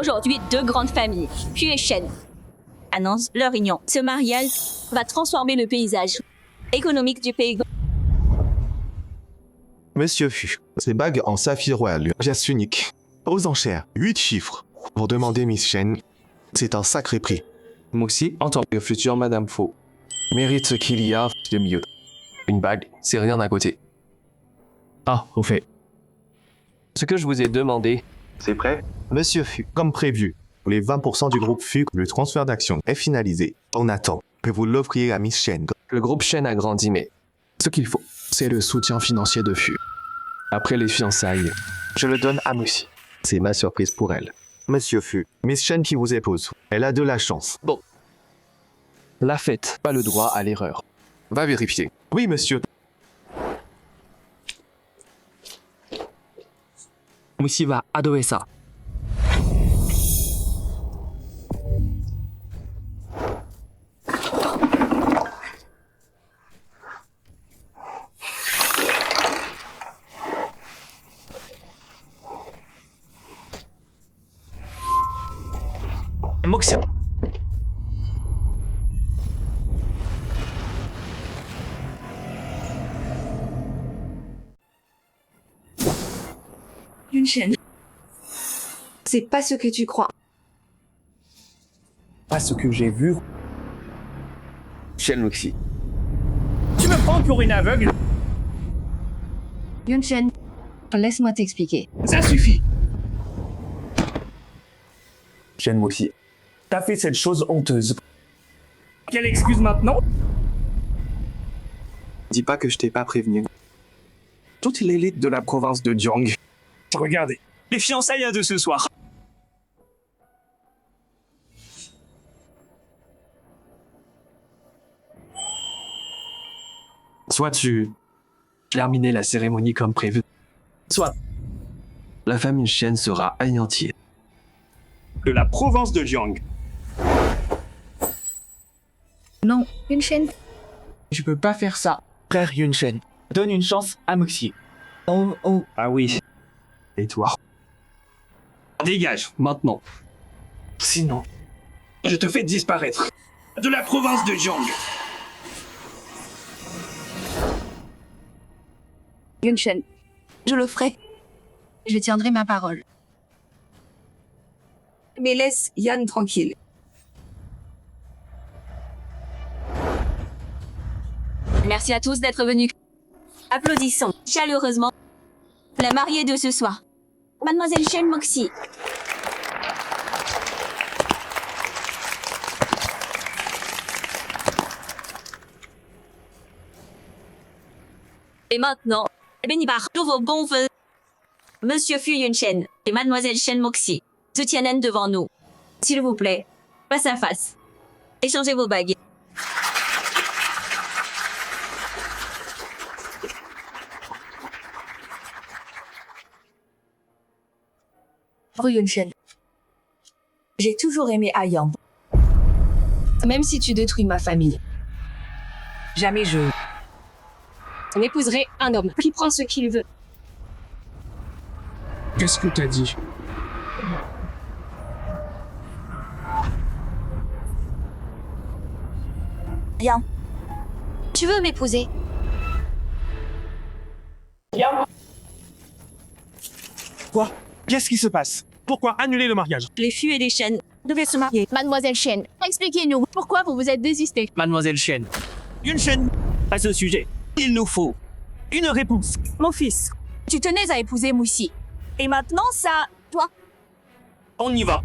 Aujourd'hui, deux grandes familles, Fu et Shen, annoncent leur union. Ce mariage va transformer le paysage économique du pays. Monsieur Fu, ces bagues en saphir royal, geste unique. Aux enchères, 8 chiffres. Pour demander Miss Shen, c'est un sacré prix. Moxie, en tant que future Madame Faux, mérite ce qu'il y a de mieux. Une bague, c'est rien à côté. Ah, au fait. Ce que je vous ai demandé, C'est prêt? Monsieur Fu, comme prévu, pour les 20% du groupe Fu, le transfert d'action est finalisé. On attend que vous l'offriez à Miss Shen. le groupe Shen a grandi, mais ce qu'il faut, c'est le soutien financier de Fu. Après les fiançailles, Je le donne à Moussi. C'est ma surprise pour elle. Monsieur Fu, Miss Shen qui vous épouse, elle a de la chance. bon, la fête, pas le droit à l'erreur. Va vérifier. Oui, monsieur. Moussi va adorer ça. Moxia. Yunshen. C'est pas ce que tu crois. Pas ce que j'ai vu. Shen Moxie. Tu me prends pour une aveugle? Yunshen, laisse-moi t'expliquer. Ça suffit. Shen Moxie, t'as fait cette chose honteuse. Quelle excuse maintenant? Dis pas que je t'ai pas prévenu. Toute l'élite de la province de Jiang. Regardez, les fiançailles de ce soir. Soit tu termines la cérémonie comme prévu, soit La famille Shen sera anéantie. de la province de Jiang. Non, Yunshen. Je peux pas faire ça. Frère Yunshen, donne une chance à Moxie. Oh, oh. Ah oui. Et toi? Dégage, maintenant. Sinon, je te fais disparaître de la province de Jiang. Yunshen, je le ferai. Je tiendrai ma parole. Mais laisse Yann tranquille. Merci à tous d'être venus. Applaudissons chaleureusement la mariée de ce soir, Mademoiselle Shen Moxie. Et maintenant, béni par tous vos bons vœux, Monsieur Fu Yunshen et Mademoiselle Shen Moxie se tiennent devant nous. S'il vous plaît, face à face. Échangez vos bagues. Yunshen. J'ai toujours aimé Ayang. Même si tu détruis ma famille. Jamais je m'épouserai un homme qui prend ce qu'il veut. Qu'est-ce que t'as dit? Bien. Tu veux m'épouser? Quoi? Qu'est-ce qui se passe? Pourquoi annuler le mariage? Les Fu et les Shen devaient se marier. Mademoiselle Shen, expliquez-nous pourquoi vous vous êtes désisté. Mademoiselle Shen. Yunshen, à ce sujet, il nous faut une réponse. Mon fils, tu tenais à épouser Moussi. Et maintenant, ça... Toi? On y va.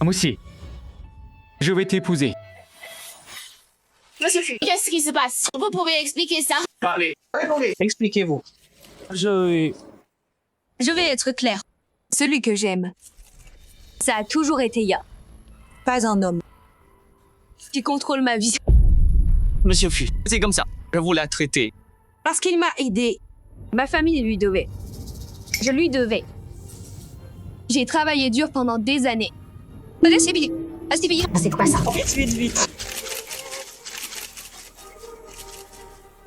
Moussi, je vais t'épouser. Monsieur Fu, qu'est-ce qui se passe? Vous pouvez expliquer ça? Parlez. Expliquez-vous. Je vais être claire. Celui que j'aime, ça a toujours été Ya. Pas un homme qui contrôle ma vie. Monsieur Fu, c'est comme ça. Je vous l'ai traité. Parce qu'il m'a aidé. Ma famille lui devait. Je lui devais. J'ai travaillé dur pendant des années. C'est quoi ça? Vite, vite, vite.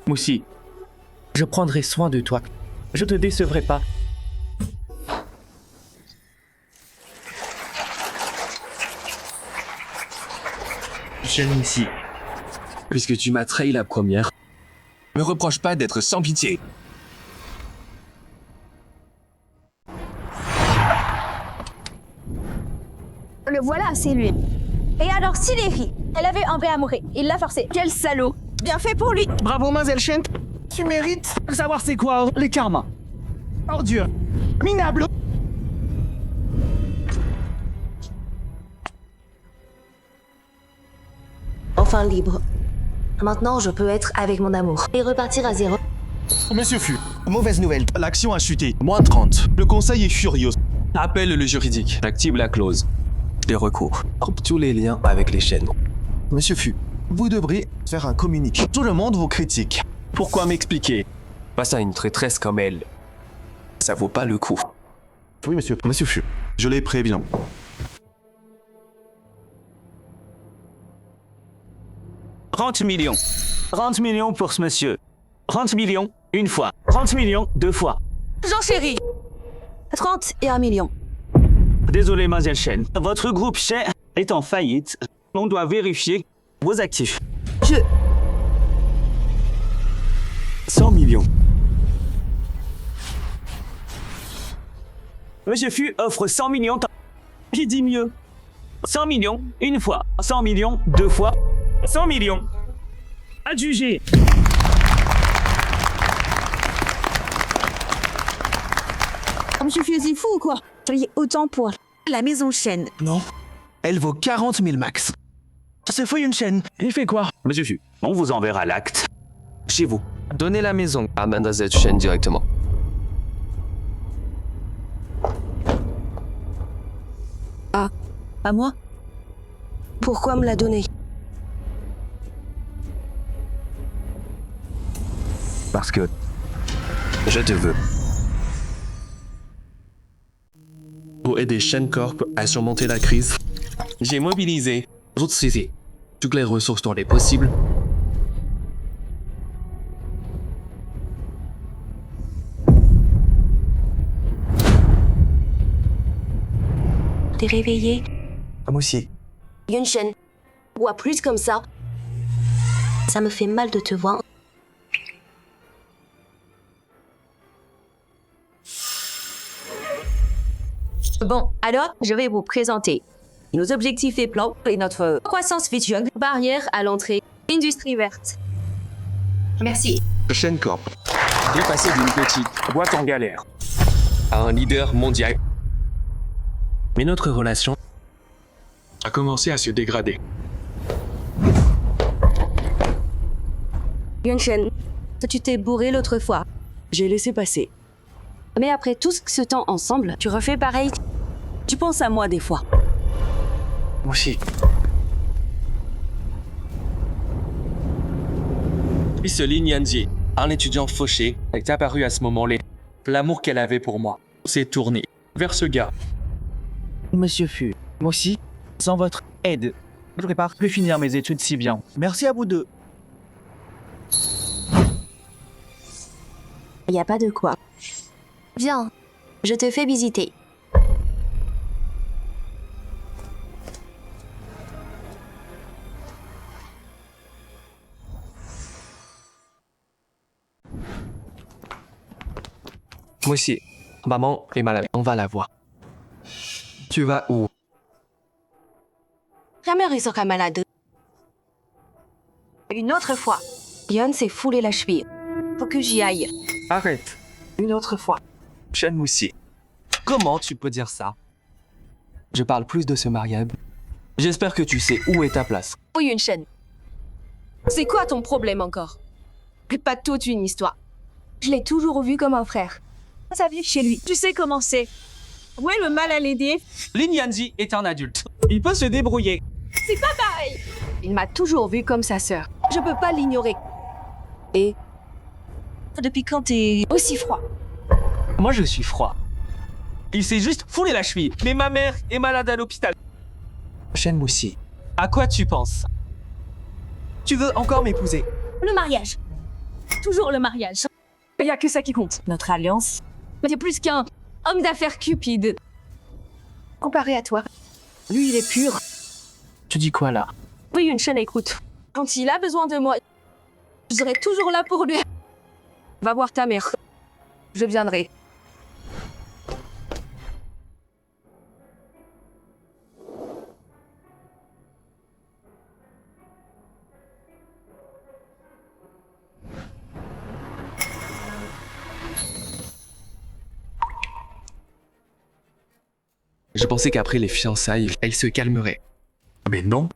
Moussi, Je prendrai soin de toi. Je te décevrai pas. Shen ici. Puisque tu m'as trahi la première, me reproche pas d'être sans pitié. Le voilà, c'est lui. Et alors, si les filles, elle avait un vrai amoureux, il l'a forcé. Quel salaud. Bien fait pour lui. Bravo, mademoiselle Shen. Tu mérites de savoir c'est quoi les karmas. Ordure. Minable. Enfin libre. Maintenant, je peux être avec mon amour et repartir à zéro. Monsieur Fu, mauvaise nouvelle. L'action a chuté. Moins 30. Le conseil est furieux. Appelle le juridique. Active la clause. Les recours. Coupe tous les liens avec les chaînes. Monsieur Fu, vous devrez faire un communiqué. Tout le monde vous critique. Pourquoi m'expliquer? Face à une traîtresse comme elle, ça vaut pas le coup. Oui, monsieur. Monsieur Fu, je les préviens. « 30 millions. 30 millions pour ce monsieur. 30 millions, une fois. 30 millions, deux fois. Jean chéri. 30 et 1 million. Désolé, mademoiselle Shen. Votre groupe Shen est en faillite. On doit vérifier vos actifs. 100 millions. Monsieur Fu offre 100 millions. J'ai dit mieux. 100 millions, une fois. 100 millions, deux fois. 100 millions. Adjugé. Monsieur Fu, c'est fou ou quoi? Payez autant pour la maison Shen. Non. Elle vaut 40 000 max. C'est fou une chaîne. Il fait quoi? Monsieur Fu, on vous enverra l'acte. Chez vous. Donnez la maison à mademoiselle Shen directement. À moi? Pourquoi me la donner? Parce que je te veux. Pour aider Shen Corp à surmonter la crise, j'ai mobilisé toutes les ressources dont il est possible. T'es réveillé? Moi aussi. Yun Shen. Bois plus comme ça. Ça me fait mal de te voir. Bon, alors, je vais vous présenter nos objectifs et plans et notre croissance future. Barrière à l'entrée. Industrie verte. Merci. Shen Corp, dépassé d'une petite boîte en galère à un leader mondial. Mais notre relation a commencé à se dégrader. Yun Shen, tu t'es bourré l'autre fois. J'ai laissé passer. Mais après tout ce temps ensemble, tu refais pareil. Tu penses à moi des fois. Moi aussi. Puis ce Lin Yanji, un étudiant fauché, est apparu à ce moment-là. L'amour qu'elle avait pour moi s'est tourné vers ce gars. Monsieur Fu, moi aussi, sans votre aide, je n'aurais pas pu finir mes études si bien. Merci à vous deux. Y a pas de quoi. Viens, je te fais visiter. Moi aussi. Maman est malade. On va la voir. Tu vas où? Ta mère est sera malade. Une autre fois. Yon s'est foulé la cheville. Faut que j'y aille. Arrête. Une autre fois. Shen Moussi. Comment tu peux dire ça? Je parle plus de ce mariage. J'espère que tu sais où est ta place. Oui, Yun Shen. C'est quoi ton problème encore? C'est pas toute une histoire. Je l'ai toujours vu comme un frère. Ça vit chez lui. Tu sais comment c'est. Où est le mal à l'aider? Lin Yanji est un adulte. Il peut se débrouiller. Il m'a toujours vu comme sa sœur. Je peux pas l'ignorer. Et depuis quand t'es aussi froid? Moi, je suis froid. Il s'est juste foulé la cheville. Mais ma mère est malade à l'hôpital. Shen Moussi. À quoi tu penses? Tu veux encore m'épouser? Le mariage. Toujours le mariage. Il y a que ça qui compte. Notre alliance. Mais plus qu'un homme d'affaires cupide. Comparé à toi. Lui, il est pur. Tu dis quoi là? Oui, une chaîne écoute. Quand il a besoin de moi, je serai toujours là pour lui. Va voir ta mère. Je viendrai. Je pensais qu'après les fiançailles, elle se calmerait. Mais non.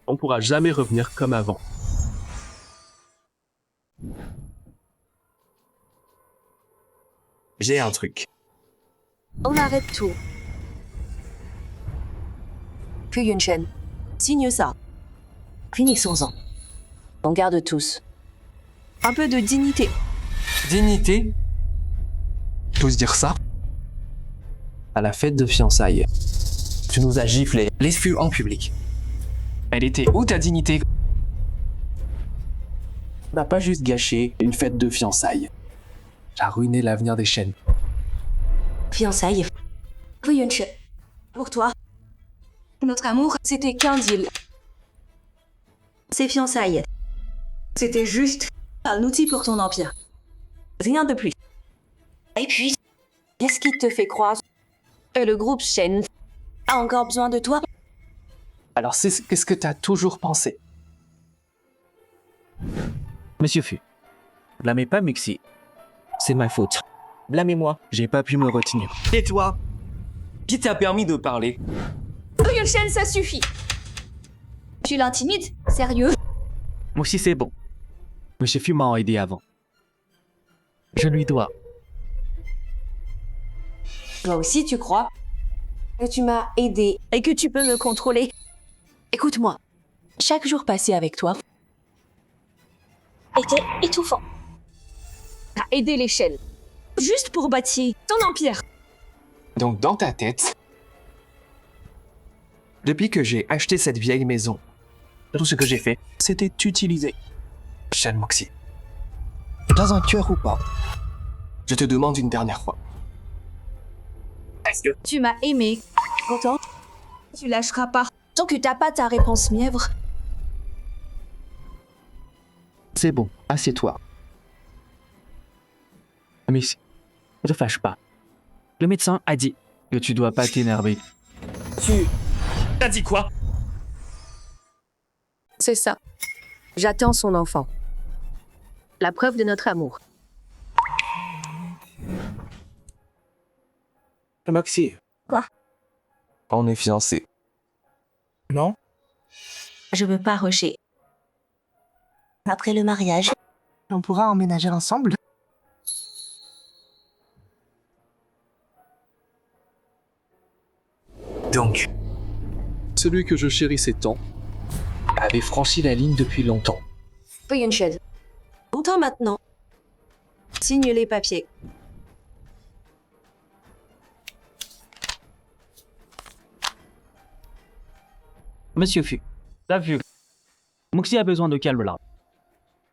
On pourra jamais revenir comme avant. J'ai un truc. On arrête tout. Puis une chaîne. Signe ça. Finissons-en. On garde tous. Un peu de dignité. Dignité? T'oses dire ça? À la fête de fiançailles, tu nous as giflé les fûts en public. Elle était où ta dignité? On n'a pas juste gâché une fête de fiançailles. T'as ruiné l'avenir des chaînes. Fiançailles. Oui, une chaîne. Pour toi. Notre amour, c'était qu'un deal. Ces fiançailles. C'était juste un outil pour ton empire. Rien de plus. Et puis, qu'est-ce qui te fait croire que le groupe Shen a encore besoin de toi? Alors qu'est-ce que t'as toujours pensé? Monsieur Fu, blâmez pas Muxi. C'est ma faute. Blâmez-moi, j'ai pas pu me retenir. Et toi? Qui t'a permis de parler? Oui, une chaîne, ça suffit. Tu l'intimides? Sérieux? Moi aussi c'est bon. Monsieur Fu m'a aidé avant. Je lui dois. Toi aussi, tu crois que tu m'as aidé et que tu peux me contrôler? Écoute-moi, chaque jour passé avec toi était étouffant. T'as aidé les chaînes. Juste pour bâtir ton empire. Donc dans ta tête, depuis que j'ai acheté cette vieille maison, tout ce que j'ai fait, c'était t'utiliser. Shen Moxie. Dans un cœur ou pas? Je te demande une dernière fois. Est-ce que Tu m'as aimé. Content? Tu lâcheras pas. Tant que t'as pas ta réponse mièvre. C'est bon, assieds-toi. Mais ne te fâche pas. Le médecin a dit que tu dois pas t'énerver. t'as dit quoi? C'est ça. J'attends son enfant. La preuve de notre amour. Moxie. Quoi? On est fiancés. Non? Je veux pas rusher. Après le mariage, on pourra emménager ensemble. Donc, celui que je chérissais tant avait franchi la ligne depuis longtemps. Oui, une chaise. Longtemps maintenant. Signe les papiers. Monsieur Fu, t'as vu. Muxi a besoin de calme là.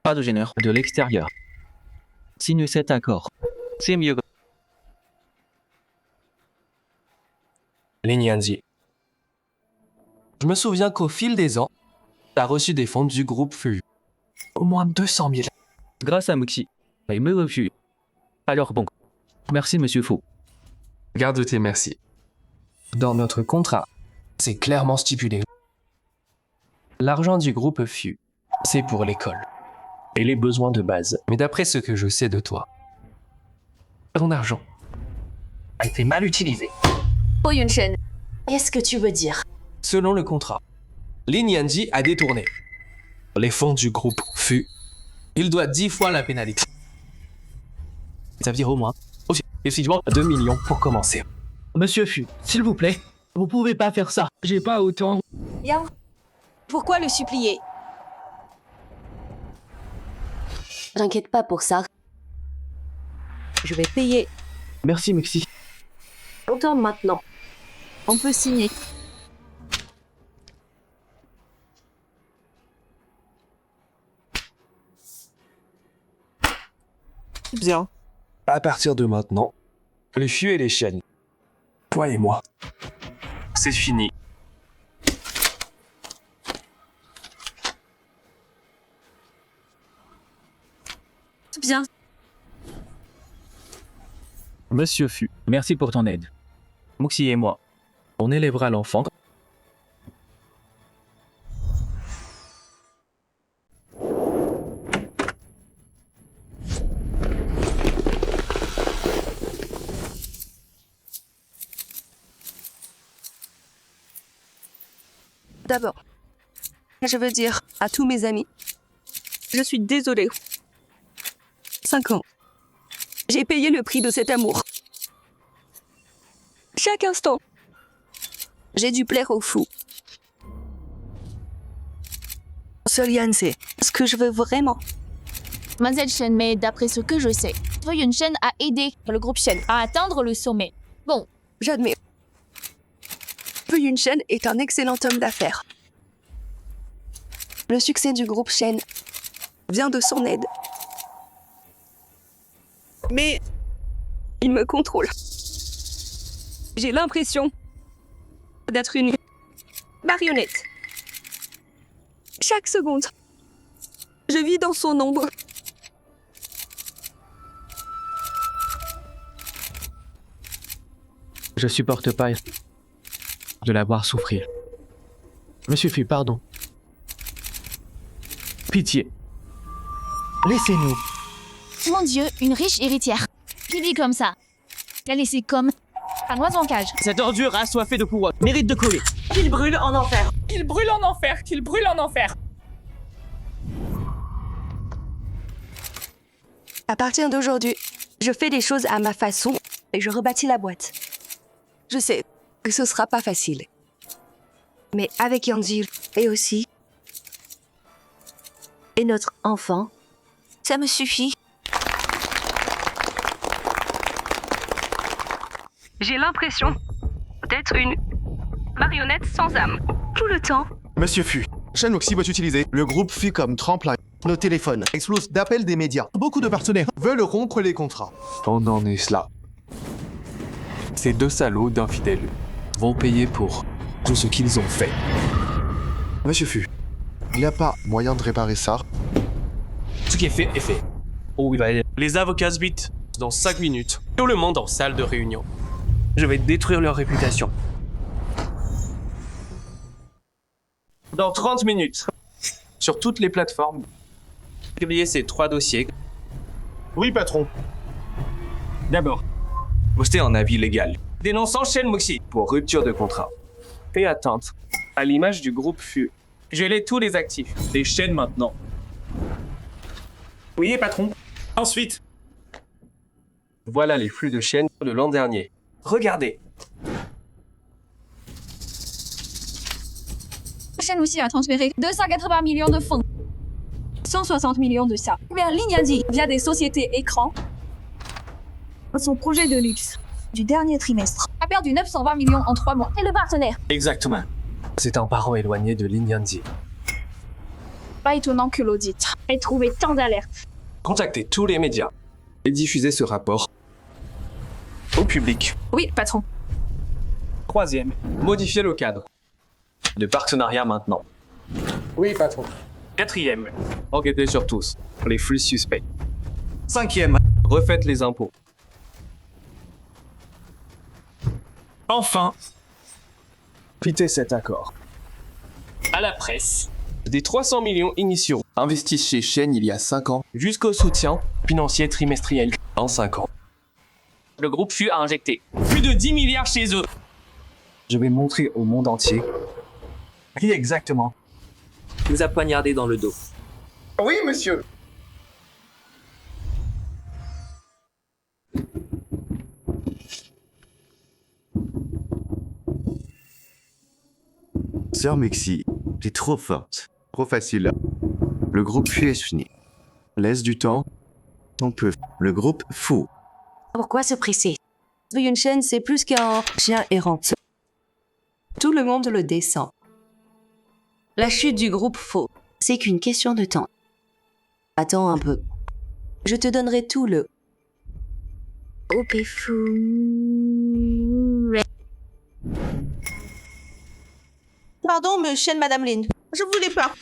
Pas de gêneur de l'extérieur. Signe cet accord. C'est mieux. Lin Yanzi. Je me souviens qu'au fil des ans, t'as reçu des fonds du groupe Fu. Au moins 200 000. Grâce à Muxi. Il me refuse. Alors bon. Merci Monsieur Fu. Garde tes merci. Dans notre contrat, c'est clairement stipulé. L'argent du groupe Fu, c'est pour l'école et les besoins de base. Mais d'après ce que je sais de toi, ton argent a été mal utilisé. Oh Yun-Shen, qu'est-ce que tu veux dire? Selon le contrat, Lin Yanji a détourné les fonds du groupe Fu. Il doit 10 fois la pénalité. Ça veut dire au moins, aussi, effectivement, 2 millions pour commencer. Monsieur Fu, s'il vous plaît, vous pouvez pas faire ça. J'ai pas autant. Yao, pourquoi le supplier? T'inquiète pas pour ça. Je vais payer. Merci Muxi. Longtemps maintenant. On peut signer. Bien. À partir de maintenant, les fieux et les chênes. Toi et moi. C'est fini. Bien. Monsieur Fu, merci pour ton aide. Muxi et moi, on élèvera l'enfant. D'abord, je veux dire à tous mes amis, je suis désolée. 5 ans. J'ai payé le prix de cet amour. Chaque instant, j'ai dû plaire aux fous. Seul Yann sait ce que je veux vraiment. Mademoiselle Shen, mais d'après ce que je sais, Fu Yunshen a aidé le groupe Shen à atteindre le sommet. Bon, J'admets. Fu Yunshen est un excellent homme d'affaires. Le succès du groupe Shen vient de son aide. Mais il me contrôle. J'ai l'impression d'être une marionnette. Chaque seconde, je vis dans son ombre. Je supporte pas de la voir souffrir. Monsieur Fu, pardon. Pitié. Laissez-nous. mon Dieu, une riche héritière. Qui vit comme ça. La laisser comme un oiseau en cage. Cette ordure assoiffée de pouvoir mérite de coller. Qu'il brûle en enfer. Qu'il brûle en enfer, qu'il brûle en enfer. À partir d'aujourd'hui, je fais des choses à ma façon et je rebâtis la boîte. Je sais que ce sera pas facile. Mais avec Yanji et aussi... et notre enfant, ça me suffit. J'ai l'impression d'être une marionnette sans âme. Tout le temps. Monsieur Fu, Shenmuxi veut utiliser le groupe Fu comme tremplin. Nos téléphones explosent d'appels des médias. Beaucoup de partenaires veulent rompre les contrats. On en est là. Ces deux salauds d'infidèles vont payer pour tout ce qu'ils ont fait. Monsieur Fu, il n'y a pas moyen de réparer ça. Ce qui est fait est fait. Oh, il va aller. Les avocats se bitent. Dans 5 minutes. Tout le monde en salle de réunion. Je vais détruire leur réputation. Dans 30 minutes. Sur toutes les plateformes. Publier ces 3 dossiers. Oui, patron. D'abord, poster un avis légal. Dénonçant Shenmuxi pour rupture de contrat. Et atteinte à l'image du groupe Fu. Geler tous les actifs. Des chaînes maintenant. Oui, patron. Ensuite, Voilà les flux de chaînes de l'an dernier. Regardez. Shenmuxi a transféré 280 millions de fonds. 160 millions de ça vers Lignadi via des sociétés écrans. Son projet de luxe du dernier trimestre a perdu 920 millions en 3 mois. Et le partenaire. Exactement. C'est un parent éloigné de Lin Yanzi. Pas étonnant que l'audit ait trouvé tant d'alertes. Contactez tous les médias et diffusez ce rapport au public. Oui, patron. Troisième, modifiez le cadre de partenariat maintenant. oui, patron. Quatrième, enquêtez sur tous les flux suspects. Cinquième, Refaites les impôts. enfin, Quittez cet accord. À la presse, des 300 millions initiaux investis chez Shen il y a 5 ans jusqu'au soutien financier trimestriel en 5 ans. Le groupe Fu a injecté plus de 10 milliards chez eux. Je vais montrer au monde entier qui exactement nous a poignardé dans le dos. oui, monsieur. Sœur Muxi, t'es trop forte. Trop facile. Le groupe Fu est fini. Laisse du temps. On peut. Le groupe Fu. Pourquoi se presser? Fu Yunshen, c'est plus qu'un chien errant. Tout le monde le descend. La chute du groupe Faux, c'est qu'une question de temps. Attends un peu. Je te donnerai tout le Pardon, monsieur Madame Lin. Je voulais pas.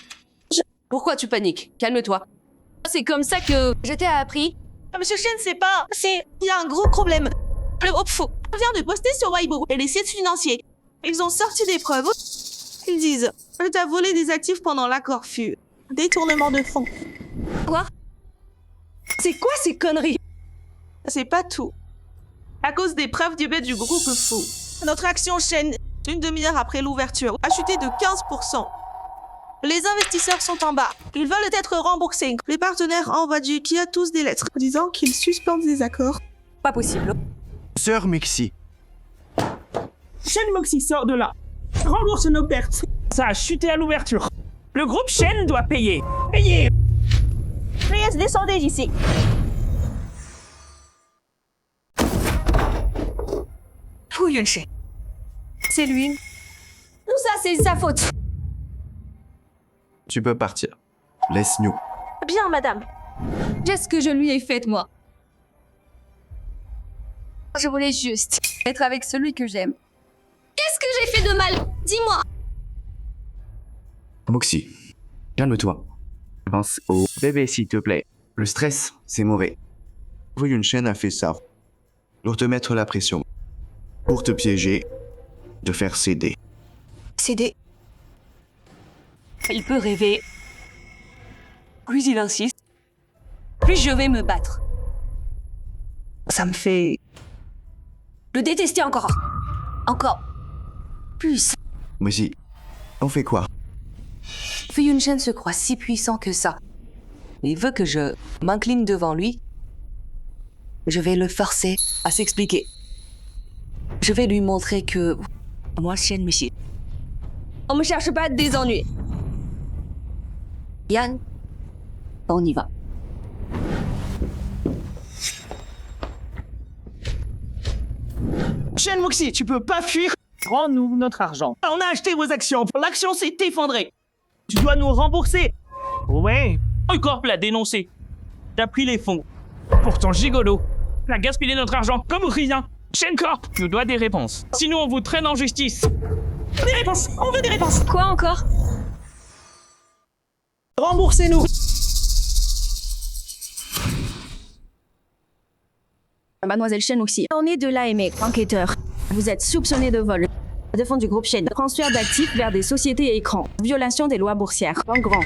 Pourquoi tu paniques? Calme-toi. C'est comme ça que je t'ai appris. Monsieur Chen, c'est pas... Il y a un gros problème. Le Opfo vient de poster sur Weibo et les sites financiers. Ils ont sorti des preuves. Ils disent que t'as volé des actifs pendant l'accord FU. Détournement de fonds. Quoi? C'est quoi ces conneries? C'est pas tout. À cause des preuves du du groupe Fou, notre action Chen, une demi-heure après l'ouverture, a chuté de 15%. Les investisseurs sont en bas. Ils veulent être remboursés. Les partenaires envoient Juki à tous des lettres disant qu'ils suspendent les accords. Pas possible. Sœur Mixi, Shen Moxie sort de là. Rembourse nos pertes. Ça a chuté à l'ouverture. Le groupe Shen doit payer. Payer. Reyes, descendez d'ici. Fu Yunshen. C'est lui. Tout ça, c'est sa faute. tu peux partir. Laisse-nous. Bien, madame. Qu'est-ce que je lui ai fait, moi? Je voulais juste être avec celui que j'aime. Qu'est-ce que j'ai fait de mal? Dis-moi. Moxie, calme-toi. Pense au bébé, s'il te plaît. Le stress, c'est mauvais. Fu Yunshen a fait ça pour te mettre la pression, pour te piéger, te faire céder. Céder. Il peut rêver. Plus il insiste, plus je vais me battre. Ça me fait... le détester encore. Encore. Plus. Moxie, on fait quoi? Fu Yunshen se croit si puissant que ça. Il veut que je m'incline devant lui. Je vais le forcer à s'expliquer. Je vais lui montrer que... moi, Shen Michi. On me cherche pas des ennuis. Yann, on y va. Shen Moxie, tu peux pas fuir. Rends-nous notre argent. On a acheté vos actions. L'action s'est effondrée. Tu dois nous rembourser. Ouais. Corp l'a dénoncé. T'as pris les fonds. Pour ton gigolo. T'as gaspillé notre argent comme rien. Shen Corp nous doit des réponses. Sinon, on vous traîne en justice. Des réponses. On veut des réponses. Quoi encore? Remboursez-nous. Mademoiselle Shen aussi. On est de l'AME, enquêteur. Vous êtes soupçonné de vol, de fonds du groupe Shen, transfert d'actifs vers des sociétés et écrans, violation des lois boursières, en grand.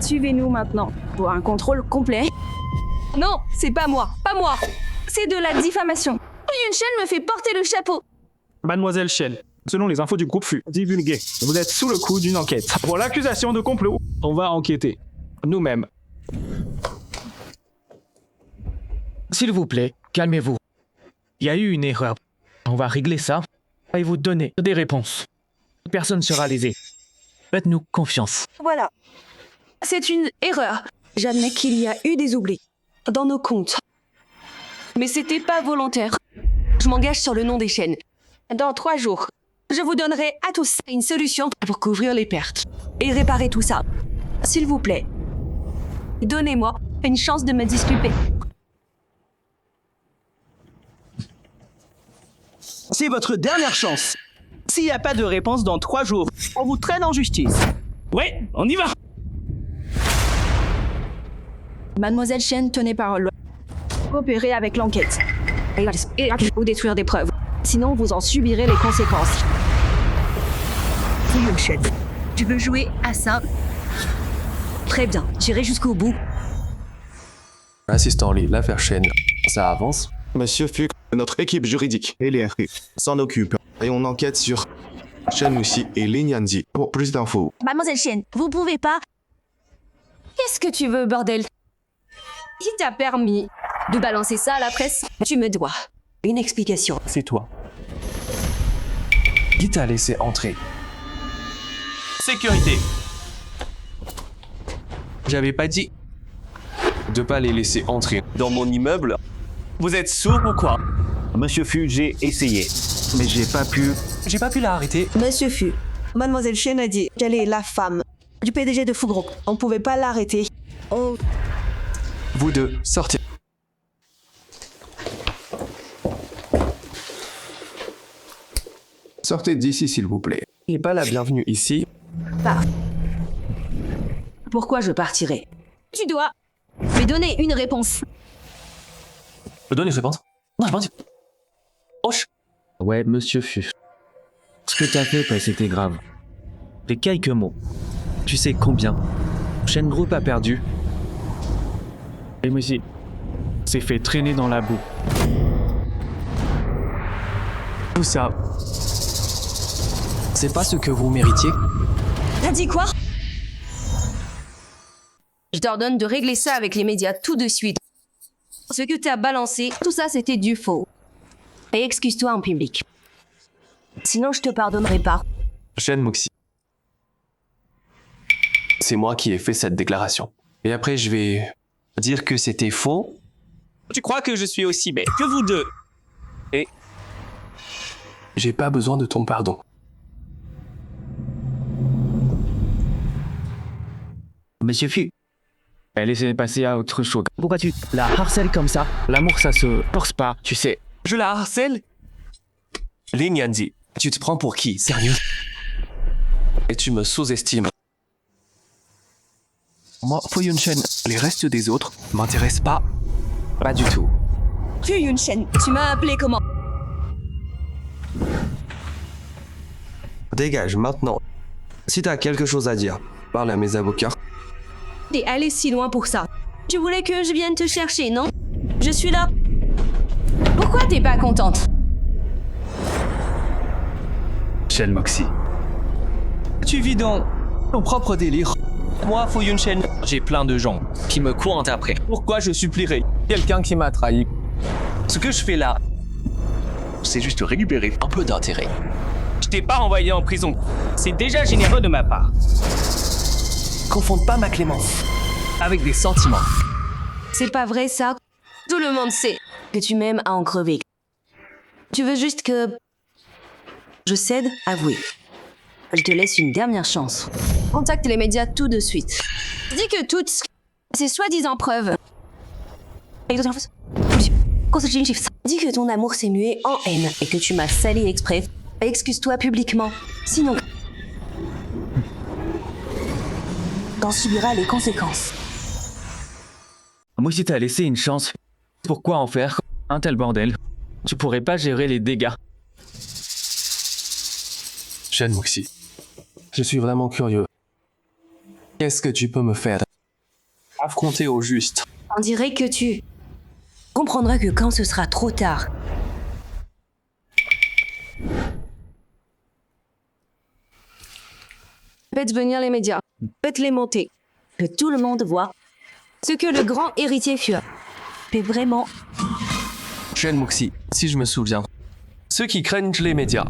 Suivez-nous maintenant pour un contrôle complet. Non, c'est pas moi. Pas moi. C'est de la diffamation. Yunshen me fait porter le chapeau. Mademoiselle Shen, selon les infos du groupe FU divulguées, vous êtes sous le coup d'une enquête. Pour l'accusation de complot, on va enquêter. Nous-mêmes. S'il vous plaît, calmez-vous. Il y a eu une erreur. On va régler ça et vous donner des réponses. Personne ne sera lésé. Faites-nous confiance. Voilà. C'est une erreur. J'admets qu'il y a eu des oublis dans nos comptes. Mais c'était pas volontaire. Je m'engage sur le nom des chaînes. Dans 3 jours, je vous donnerai à tous une solution pour couvrir les pertes et réparer tout ça. S'il vous plaît, donnez-moi une chance de me disculper. C'est votre dernière chance. S'il n'y a pas de réponse dans 3 jours, on vous traîne en justice. Ouais, on y va. Mademoiselle Shen, tenez parole. Coopérez avec l'enquête. Ou détruire des preuves. Sinon, vous en subirez les conséquences. Fu Yunshen, tu veux jouer à ça? Très bien, j'irai jusqu'au bout. Assistant lit l'affaire Shen. Ça avance. Monsieur Fuc, notre équipe juridique et les RU s'en occupe et on enquête sur Shen Muxi et Lin Yanzi. Pour plus d'infos, Mademoiselle Shen, vous pouvez pas... Qu'est-ce que tu veux, bordel? Qui t'a permis de balancer ça à la presse? Tu me dois une explication. C'est toi. Qui t'a laissé entrer? Sécurité. J'avais pas dit de pas les laisser entrer dans mon immeuble. Vous êtes sourd ou quoi? Monsieur Fu, j'ai essayé. Mais j'ai pas pu. J'ai pas pu l'arrêter. Monsieur Fu, Mademoiselle Shen a dit qu'elle est la femme du PDG de Fu Group. On pouvait pas l'arrêter. Vous deux, sortez. Sortez d'ici, s'il vous plaît. Et pas la bienvenue ici. Pourquoi je partirais? Tu dois me donner une réponse. Me donne une réponse. Non, j'ai pas dit. Hoche. Ouais, monsieur Fu. Ce que t'as fait, c'était grave. Les quelques mots. Tu sais combien Shen Group a perdu. Et moi aussi, s'est fait traîner dans la boue. Tout ça, c'est pas ce que vous méritiez. T'as dit quoi? Je t'ordonne de régler ça avec les médias tout de suite. Ce que t'as balancé, tout ça c'était du faux. Et excuse-toi en public. Sinon je te pardonnerai pas. Shen Moxie. C'est moi qui ai fait cette déclaration. Et après, je vais dire que c'était faux. Tu crois que je suis aussi bête que vous deux? Et j'ai pas besoin de ton pardon. Monsieur Fu, elle essaie de passer à autre chose. Pourquoi tu la harcèles comme ça? L'amour, ça se force pas, tu sais. Je la harcèle? Lin Yanzi, tu te prends pour qui? Sérieux? Et tu me sous-estimes. Moi, Fu Yunshen, les restes des autres m'intéressent pas. Pas du tout. Fu Yunshen, tu m'as appelé comment? Dégage maintenant. Si t'as quelque chose à dire, parle à mes avocats. T'es allé si loin pour ça. Tu voulais que je vienne te chercher, non? Je suis là. Pourquoi t'es pas contente? Shen Moxie. Tu vis dans ton propre délire. Moi, Fu Yunshen, j'ai plein de gens qui me courent après. Pourquoi je supplierais quelqu'un qui m'a trahi? Ce que je fais là, c'est juste récupérer un peu d'intérêt. Je t'ai pas envoyé en prison. C'est déjà généreux de ma part. Confonde pas ma clémence avec des sentiments. C'est pas vrai ça. Tout le monde sait que tu m'aimes à en crever. Tu veux juste que je cède? Avouez. Je te laisse une dernière chance. Contacte les médias tout de suite. Dis que toutes ces soi-disant preuves. Dis que ton amour s'est mué en haine et que tu m'as sali exprès. Excuse-toi publiquement. Sinon, t'en subiras les conséquences. Moi, si t'as laissé une chance, pourquoi en faire un tel bordel? Tu pourrais pas gérer les dégâts. Shen Moxie, je suis vraiment curieux. Qu'est-ce que tu peux me faire? Affronter au juste. On dirait que tu comprendras que quand ce sera trop tard. Faites venir les médias. Faites-les monter. Que tout le monde voit ce que le grand héritier Fu fait vraiment. Shen Moxie, si je me souviens, ceux qui craignent les médias,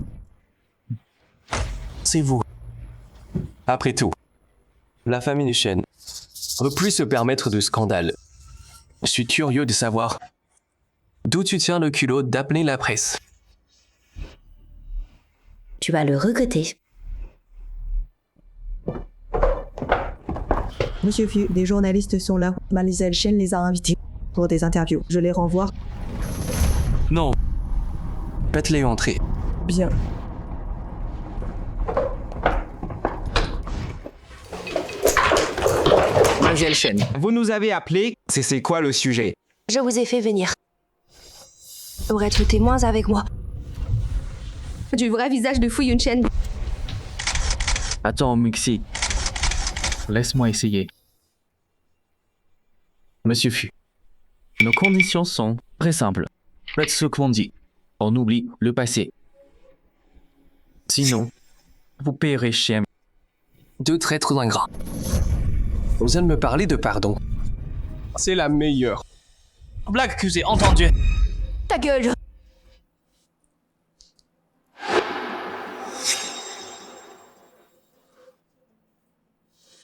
c'est vous. Après tout, la famille du Shen ne peut plus se permettre de scandales. Je suis curieux de savoir d'où tu tiens le culot d'appeler la presse. Tu vas le regretter. Monsieur Fu, des journalistes sont là. Mademoiselle Shen les a invités pour des interviews. Je les renvoie. Non. Faites-les entrer. Bien. Mademoiselle Shen, vous nous avez appelé. C'est quoi le sujet? Je vous ai fait venir pour être témoins avec moi du vrai visage de Fu Yunshen. Attends, Muxi. Laisse-moi essayer. Monsieur Fu, nos conditions sont très simples. Faites ce qu'on dit. On oublie le passé. Sinon, vous paierez cher. Deux traîtres ingrats. On vient de me parler de pardon. C'est la meilleure blague que j'ai entendue. Ta gueule!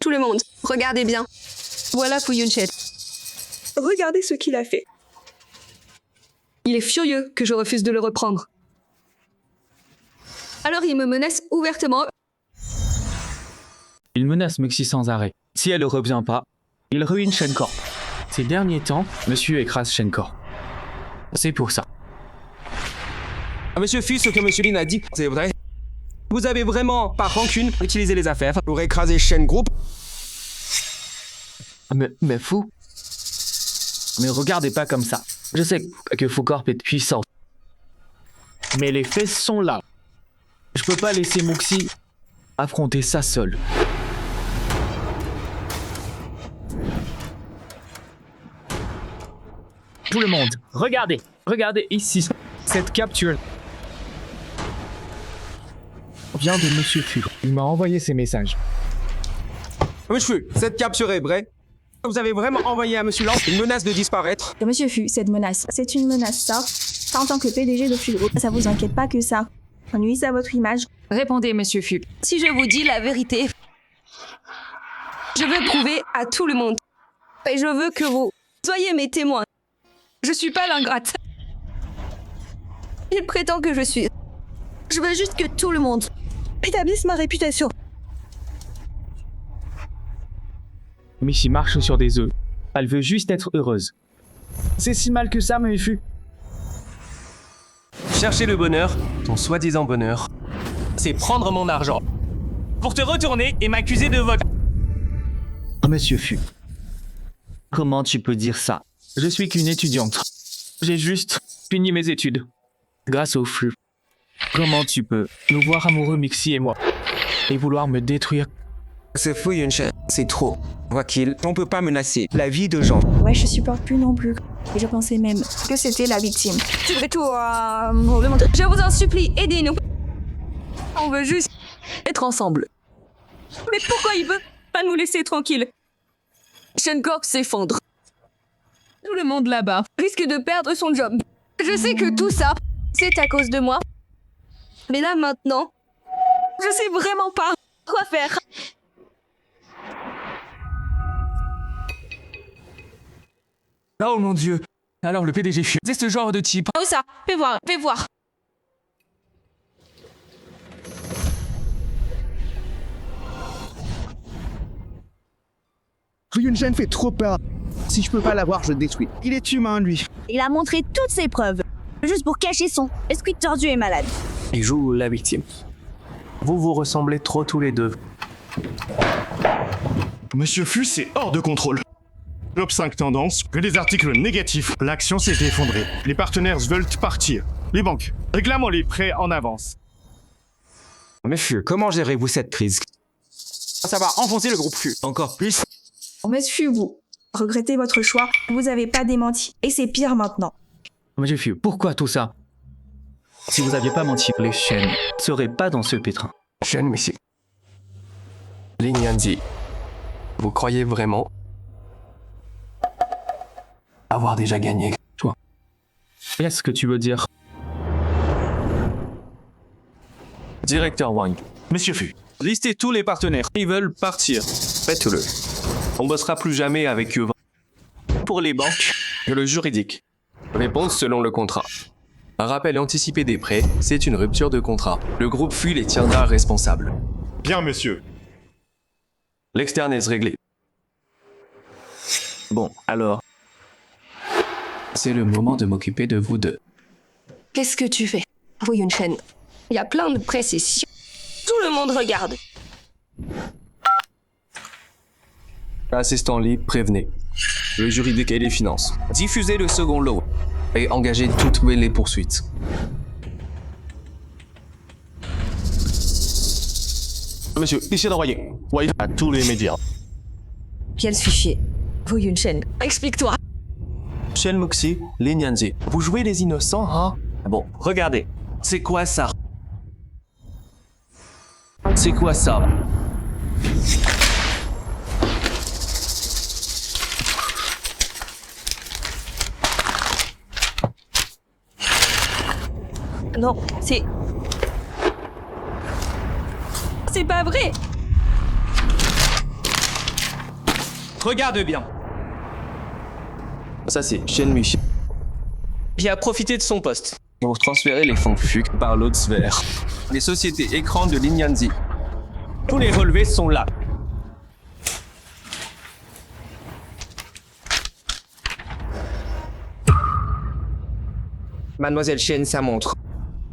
Tout le monde, regardez bien. Voilà Fu Yunshen. Regardez ce qu'il a fait. Il est furieux que je refuse de le reprendre. Alors il me menace ouvertement. Il menace Muxi sans arrêt. Si elle ne revient pas, il ruine Shencorp. Ces derniers temps, monsieur écrase Shencorp. C'est pour ça. Monsieur Fu, ce que monsieur Lin a dit, c'est vrai. Vous avez vraiment, par rancune, utilisé les affaires pour écraser Shen Group? Mais fou. Mais regardez pas comme ça. Je sais que Foucorp est puissant. Mais les faits sont là. Je peux pas laisser Moxie affronter ça seul. Tout le monde, regardez ici. Cette capture vient de Monsieur Fu. Il m'a envoyé ces messages. Monsieur, cette capture est vraie. Vous avez vraiment envoyé à Monsieur Lance une menace de disparaître? Monsieur Fu, cette menace, c'est une menace, ça. En tant que PDG de Fu Group, ça vous inquiète pas que ça nuise à votre image? Répondez, Monsieur Fu. Si je vous dis la vérité, je veux prouver à tout le monde. Et je veux que vous soyez mes témoins. Je suis pas l'ingrate. Il prétend que je suis. Je veux juste que tout le monde établisse ma réputation. Michi marche sur des œufs. Elle veut juste être heureuse. C'est si mal que ça, Monsieur Fu. Chercher le bonheur, ton soi-disant bonheur, c'est prendre mon argent pour te retourner et m'accuser de vol. Monsieur Fu, comment tu peux dire ça? Je suis qu'une étudiante. J'ai juste fini mes études. Grâce au Fu. Comment tu peux nous voir amoureux, Mixi et moi, et vouloir me détruire? Ce Fu Yunshen, c'est trop. Vois qu'il, on peut pas menacer la vie de gens. Ouais, je supporte plus non plus. Et je pensais même que c'était la victime. Tu devrais tout le montrer. Je vous en supplie, aidez-nous. On veut juste être ensemble. Mais pourquoi il veut pas nous laisser tranquilles? Shen Corp s'effondre. Tout le monde là-bas risque de perdre son job. Je sais que tout ça, c'est à cause de moi. Mais là maintenant, je sais vraiment pas quoi faire. Oh mon Dieu. Alors le PDG Fu, c'est ce genre de type. Oh ça, fais voir, fais voir. Fu Yunshen fait trop peur. Si je peux pas l'avoir, je le détruis. Il est humain, lui. Il a montré toutes ses preuves, juste pour cacher son esprit tordu et malade. Il joue la victime. Vous vous ressemblez trop tous les deux. Monsieur Fu, c'est hors de contrôle. Top 5 tendances, que des articles négatifs. L'action s'est effondrée. Les partenaires veulent partir. Les banques, réclamons les prêts en avance. Monsieur, comment gérez-vous cette crise? Ça va enfoncer le groupe Fu encore plus. Monsieur Fu, vous regrettez votre choix. Vous avez pas démenti. Et c'est pire maintenant. Monsieur Fu, pourquoi tout ça? Si vous aviez pas menti, les Shen ne seraient pas dans ce pétrin. Shen Mixi. Lin Yanzi, vous croyez vraiment avoir déjà gagné, toi? Qu'est-ce que tu veux dire? Directeur Wang. Monsieur Fu. Listez tous les partenaires. Ils veulent partir. Faites-le. On bossera plus jamais avec eux. Pour les banques, le juridique. Réponse selon le contrat. Un rappel anticipé des prêts, c'est une rupture de contrat. Le groupe Fu les tiendra responsables. Bien, monsieur. L'externe est réglé. Bon, alors. C'est le moment de m'occuper de vous deux. Qu'est-ce que tu fais, Fu Yunshen? Il y a plein de presse ici. Tout le monde regarde. Assistant libre, prévenez. Le juridique et les finances. Diffusez le second lot. Et engagez toutes les poursuites. Monsieur, ici d'envoyer. Voyez à tous les médias. Quel fichier, Fu Yunshen? Explique-toi. Shen Moxie, Lin Yanzi. Vous jouez les innocents, hein? Bon, regardez. C'est quoi ça? C'est quoi ça? Non, c'est... C'est pas vrai! Regarde bien. Ça c'est Shen Michi. Qui a profité de son poste pour transférer les fonds FUC par l'autre sphère. Les sociétés écrans de Lin Yanzi. Tous les relevés sont là. Mademoiselle Shen, ça montre.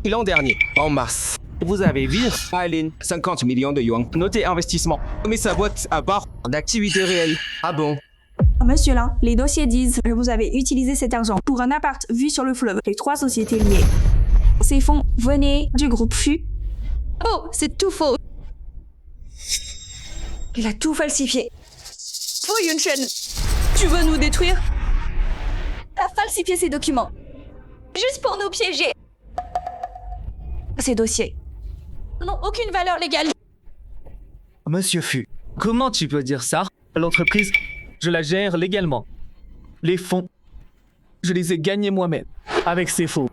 L'an dernier, en mars, Vous avez vu Aline, 50 millions de yuan. Notez investissement. Mais sa boîte à part d'activité réelle. Ah bon? Monsieur Lin, les dossiers disent que vous avez utilisé cet argent pour un appart vu sur le fleuve. Les 3 sociétés liées. Ces fonds venaient du groupe FU. Oh, c'est tout faux. Il a tout falsifié. Fu Yunchen, tu veux nous détruire? T'as falsifié ces documents. Juste pour nous piéger. Ces dossiers n'ont aucune valeur légale. Monsieur Fu, comment tu peux dire ça? L'entreprise, je la gère légalement. Les fonds, je les ai gagnés moi-même, avec ces faux.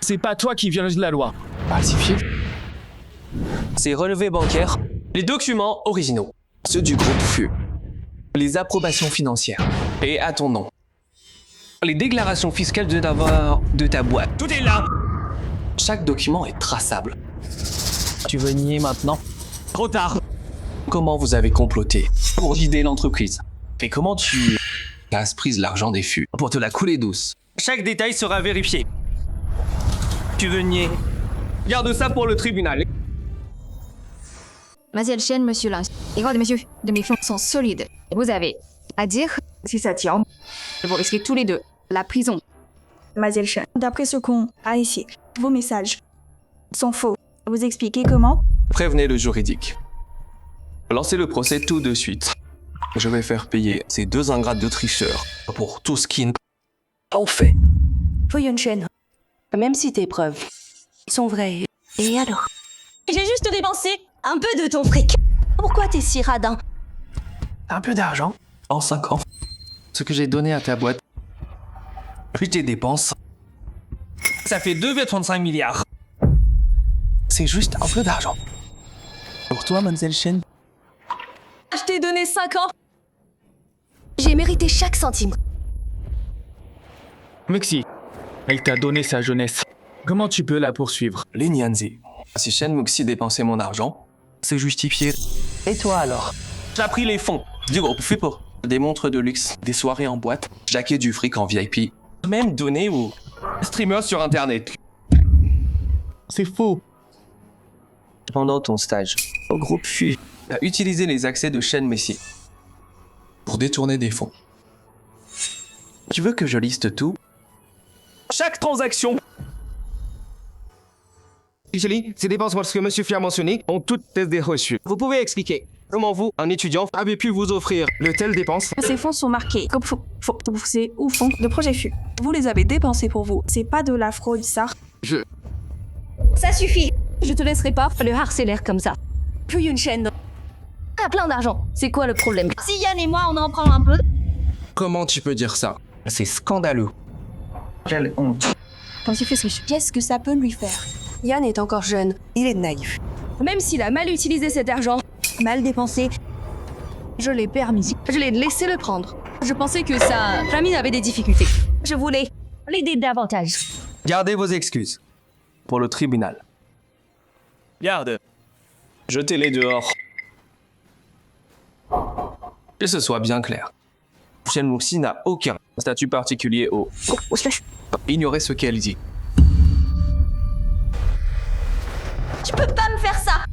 C'est pas toi qui viole la loi. Falsifié. Ces relevés bancaires, les documents originaux, ceux du groupe FU, les approbations financières, et à ton nom. Les déclarations fiscales de ta boîte. Tout est là. Chaque document est traçable. Tu veux nier maintenant? Trop tard. Comment vous avez comploté pour vider l'entreprise? Et comment tu as pris l'argent des FU pour te la couler douce? Chaque détail sera vérifié. Tu veux nier? Garde ça pour le tribunal. Mademoiselle Chen, monsieur Lin, les droits de monsieur de mes fonds sont solides. Vous avez à dire si ça tient. Vous risquez tous les deux la prison. Mademoiselle Chen, d'après ce qu'on a ici, vos messages sont faux. Vous expliquez comment? Prévenez le juridique. Lancez le procès tout de suite. Je vais faire payer ces 2 ingrats de tricheurs pour tout ce qu'ils ont fait. Fu Yunchen, même si tes preuves sont vraies, et alors? J'ai juste dépensé un peu de ton fric. Pourquoi t'es si radin? Un peu d'argent en 5 ans. Ce que j'ai donné à ta boîte. Puis tes dépenses. Ça fait 2,35 milliards. C'est juste un peu d'argent. Pour toi, Mademoiselle Chen. Je t'ai donné 5 ans. J'ai mérité chaque centime. Mexi, elle t'a donné sa jeunesse. Comment tu peux la poursuivre? Les Nianzi. Si Shen Moxie dépensait mon argent, c'est justifié. Et toi alors? J'ai pris les fonds du groupe FU pour des montres de luxe, des soirées en boîte, jaqué du fric en VIP, même donné aux streamers sur internet. C'est faux. Pendant ton stage au groupe FU, a utilisé les accès de Shen Messi pour détourner des fonds. Tu veux que je liste tout? Chaque transaction. Julie, ces dépenses que Monsieur Fu a mentionnées ont toutes été reçues. Vous pouvez expliquer comment vous, un étudiant, avez pu vous offrir de telles dépenses? Ces fonds sont marqués comme c'est ou fonds de projet FU. Vous les avez dépensés pour vous. C'est pas de la fraude, ça. Ça suffit. Je te laisserai pas le harceler comme ça. Fu Yunchen a plein d'argent. C'est quoi le problème? Si Yann et moi, on en prend un peu. Comment tu peux dire ça? C'est scandaleux. Quelle honte. Qu'est-ce que ça peut lui faire? Yann est encore jeune. Il est naïf. Même s'il a mal utilisé cet argent, mal dépensé, je l'ai permis. Je l'ai laissé le prendre. Je pensais que sa famille avait des difficultés. Je voulais l'aider davantage. Gardez vos excuses. Pour le tribunal. Garde. Jetez-les dehors. Que ce soit bien clair. Shen Moxie n'a aucun statut particulier au... Ignorez ce qu'elle dit. Tu peux pas me faire ça!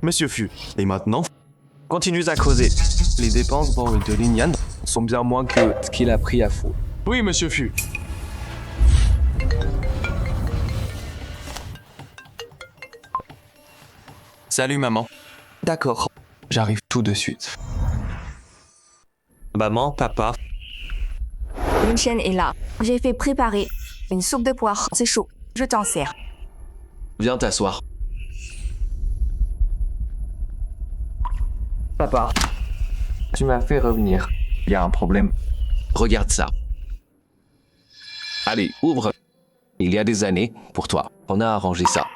Monsieur Fu, et maintenant? Continuez à causer. Les dépenses de Lin sont bien moins que ce qu'il a pris à faux. Oui, monsieur Fu. Salut maman. D'accord, j'arrive tout de suite. Maman, papa. Yunchen est là. J'ai fait préparer une soupe de poire. C'est chaud. Je t'en sers. Viens t'asseoir. Papa, tu m'as fait revenir. Il y a un problème. Regarde ça. Allez, ouvre. Il y a des années, pour toi, on a arrangé ça.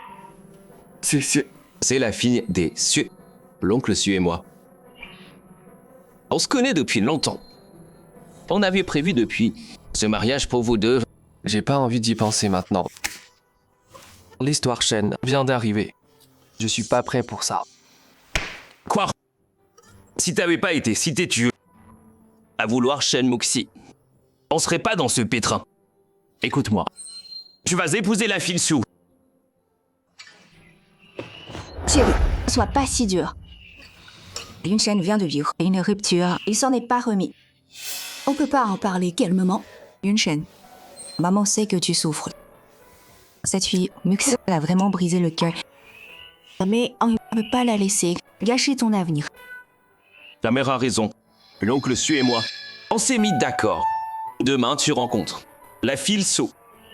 C'est la fille des Xue, l'oncle Xue et moi. On se connaît depuis longtemps. On avait prévu depuis ce mariage pour vous deux. J'ai pas envie d'y penser maintenant. L'histoire Shen vient d'arriver. Je suis pas prêt pour ça. Quoi? Si t'avais pas été si têtu à vouloir Shen Moxie, on serait pas dans ce pétrin. Écoute-moi. Tu vas épouser la fille Sue. Chérie, sois pas si dur. Yun Shen vient de vivre une rupture. Il s'en est pas remis. On peut pas en parler calmement. Yun Shen, maman sait que tu souffres. Cette fille, Mux, a vraiment brisé le cœur. Mais on ne peut pas la laisser gâcher ton avenir. Ta mère a raison. L'oncle Sue et moi, on s'est mis d'accord. Demain, tu rencontres la fille Sue.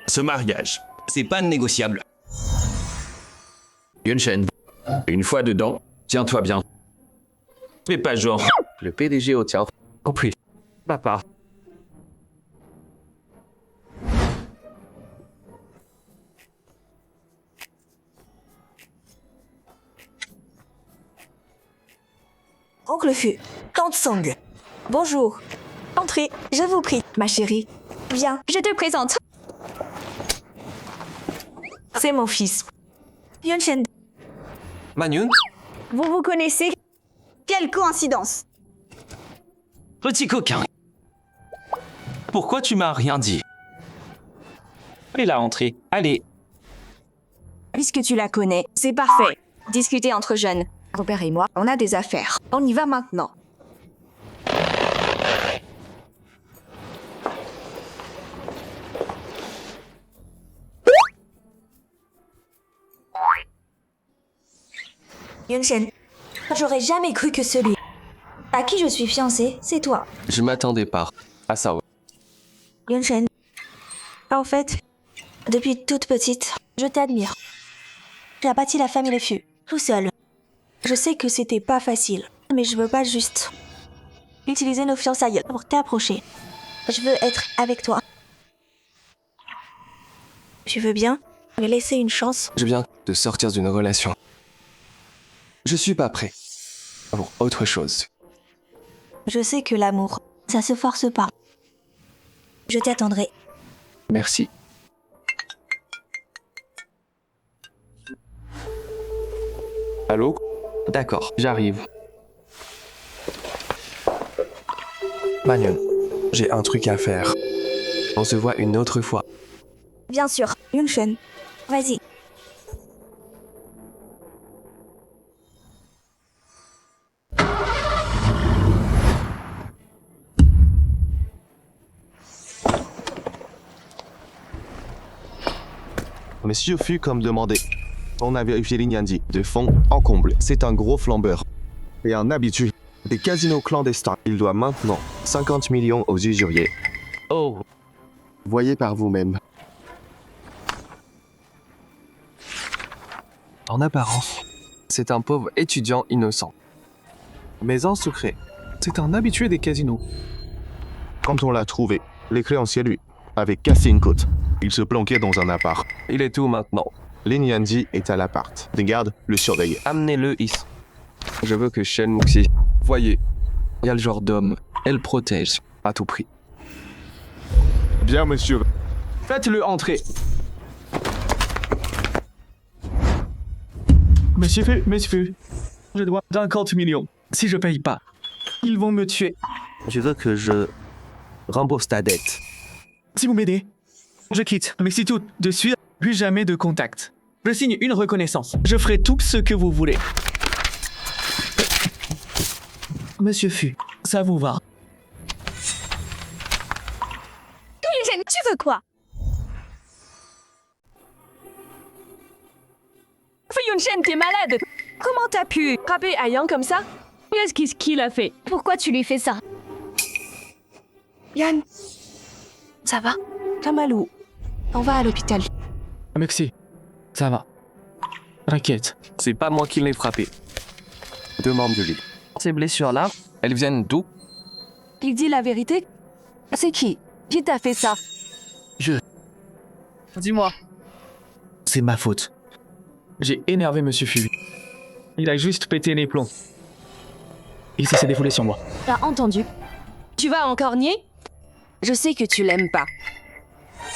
Ce mariage, c'est pas négociable. Yun Shen, une fois dedans, tiens-toi bien. Fais pas genre. Le PDG au tien. Compris. Papa. Oncle Fu, Tante Song. Bonjour. Entrez, je vous prie. Ma chérie. Viens, je te présente. C'est mon fils. Yun Shen. Manyun, Vous vous connaissez? Quelle coïncidence. petit coquin. Pourquoi tu m'as rien dit? Et la entrée. Allez. Puisque tu la connais, c'est parfait. Discuter entre jeunes. Robert et moi, on a des affaires. On y va maintenant. Yun Shen, j'aurais jamais cru que celui à qui je suis fiancée, c'est toi. Je m'attendais pas à ça. Yun Shen. En fait, depuis toute petite, je t'admire. J'ai bâti la famille Fu, tout seul. Je sais que c'était pas facile, mais je veux pas juste utiliser nos fiançailles pour t'approcher. Je veux être avec toi. Tu veux bien me laisser une chance? Je viens de sortir d'une relation. Je suis pas prêt pour autre chose. Je sais que l'amour, ça se force pas. Je t'attendrai. Merci. Allô? D'accord, j'arrive. Manyun, j'ai un truc à faire. On se voit une autre fois. Bien sûr, Yun Shen. Vas-y. Monsieur Fu comme demandé. On a vérifié l'Ignandi de fond en comble. C'est un gros flambeur. Et un habitué des casinos clandestins. Il doit maintenant 50 millions aux usuriers. Oh. Voyez par vous-même. En apparence, c'est un pauvre étudiant innocent. Mais en secret, c'est un habitué des casinos. Quand on l'a trouvé, les créanciers lui avaient cassé une côte. Il se planquait dans un appart. Il est où maintenant? L'Ignandi est à l'appart. Des gardes le surveillent. Amenez-le ici. Je veux que Shen Muxi. Voyez, il y a le genre d'homme. Elle protège à tout prix. Bien, monsieur. Faites-le entrer. Monsieur Fu, je dois 50 millions. Si je paye pas, ils vont me tuer. Je veux que je rembourse ta dette. Si vous m'aidez, je quitte Mexico de suite, plus jamais de contact. Je signe une reconnaissance. Je ferai tout ce que vous voulez. Monsieur Fu, ça vous va? Tu veux quoi? Yun Shen, t'es malade. Comment t'as pu frapper Ayang comme ça? Qu'est-ce qu'il a fait? Pourquoi tu lui fais ça? Yann, ça va? T'as mal où? On va à l'hôpital. Merci, ça va. T'inquiète. C'est pas moi qui l'ai frappé. Demande-lui. Ces blessures-là, elles viennent d'où? Il dit la vérité? C'est qui? Qui t'a fait ça? Dis-moi. C'est ma faute. J'ai énervé Monsieur Fu. Il a juste pété les plombs. Il s'est défoulé sur moi. T'as entendu? Tu vas encore nier? Je sais que tu l'aimes pas.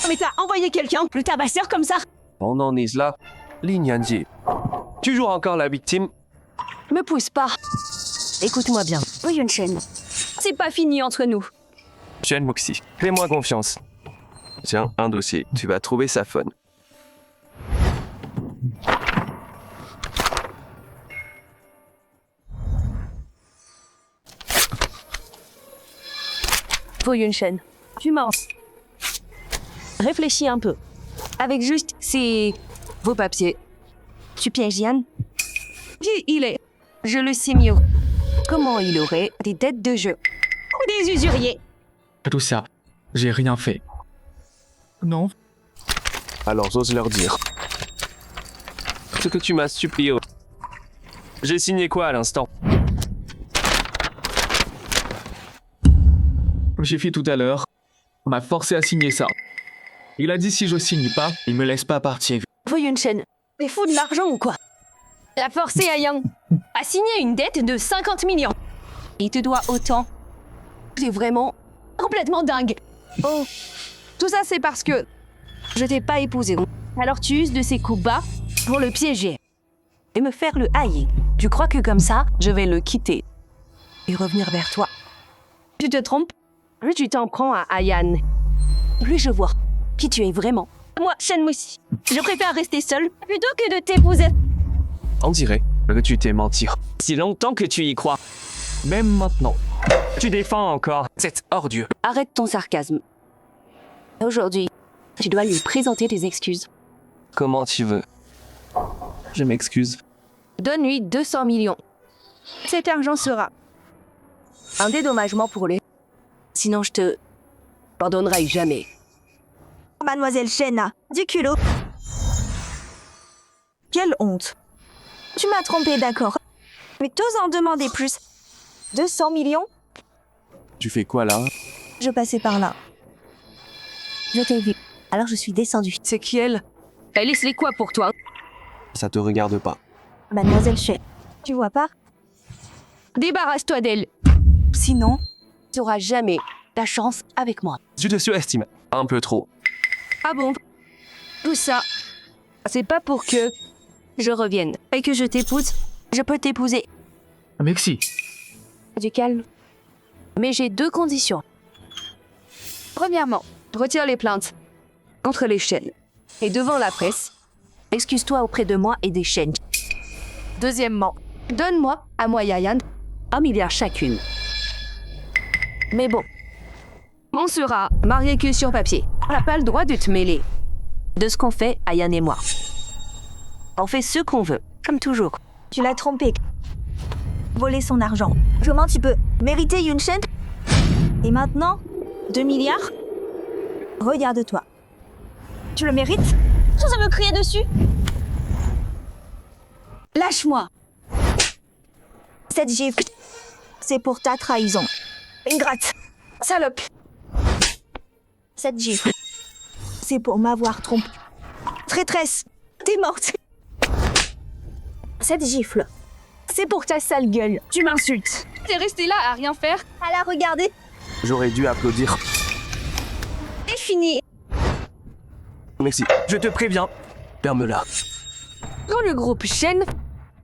Mais t'as envoyé quelqu'un, le tabasseur comme ça? On en est là. L'Ignandi. Tu joues encore la victime? Me pousse pas. Écoute-moi bien. Oui, Yun Shen. C'est pas fini entre nous. Shen Muxi, fais-moi confiance. Tiens, un dossier. Tu vas trouver sa phone. Fu Yunshen, tu mens. Réfléchis un peu. Avec juste vos papiers, tu pièges Yann. Qui il est? Je le sais mieux. Comment il aurait des dettes de jeu? Ou des usuriers? Tout ça, j'ai rien fait. Non. Alors j'ose leur dire. Ce que tu m'as supplié. J'ai signé quoi à l'instant? J'ai fait tout à l'heure. On m'a forcé à signer ça. Il a dit si je signe pas, il me laisse pas partir. Fu Yunshen, t'es fou de l'argent ou quoi? T'as forcé Yang à signer une dette de 50 millions. Il te doit autant. T'es vraiment complètement dingue. Oh, tout ça c'est parce que je t'ai pas épousé. Alors tu uses de ces coups bas pour le piéger et me faire le haïr. Tu crois que comme ça, je vais le quitter et revenir vers toi? Tu te trompes. Plus tu t'en prends à Ayan, plus je vois qui tu es vraiment. Moi, Shen Moxie, je préfère rester seule plutôt que de t'épouser. On dirait que tu t'es menti. Si longtemps que tu y crois. Même maintenant, tu défends encore cet ordure. Arrête ton sarcasme. Aujourd'hui, tu dois lui présenter tes excuses. Comment tu veux? Je m'excuse. Donne-lui 200 millions. Cet argent sera un dédommagement pour lui. Sinon, je te pardonnerai jamais. Mademoiselle Shen, du culot. Quelle honte. Tu m'as trompé, d'accord. Mais t'oses en demander plus. 200 millions? Tu fais quoi là? Je passais par là. Je t'ai vu. Alors je suis descendue. C'est qui elle? Elle laisse-les quoi pour toi? Ça te regarde pas. Mademoiselle Shen, tu vois pas? Débarrasse-toi d'elle. Sinon, tu n'auras jamais ta chance avec moi. Tu te surestimes un peu trop. Ah bon? Tout ça, c'est pas pour que je revienne et que je t'épouse. Je peux t'épouser. Merci. Du calme. Mais j'ai 2 conditions. Premièrement, retire les plaintes contre les chaînes. Et devant la presse, excuse-toi auprès de moi et des chaînes. Deuxièmement, donne-moi à moi et à Yann 1 milliard chacune. Mais bon, on sera mariés que sur papier. On n'a pas le droit de te mêler de ce qu'on fait, Ayan et moi. On fait ce qu'on veut, comme toujours. Tu l'as trompé. Voler son argent. Comment tu peux mériter Yunshen? Et maintenant, 2 milliards? Regarde-toi. Tu le mérites? Tu oses me crier dessus? Lâche-moi. Cette gifle, c'est pour ta trahison. Ingrate. Salope. Cette gifle, c'est pour m'avoir trompé. Traîtresse, t'es morte. Cette gifle, c'est pour ta sale gueule. Tu m'insultes. T'es resté là à rien faire? À la regarder. J'aurais dû applaudir. C'est fini. Merci. Je te préviens. Ferme-la. Quand le groupe Shen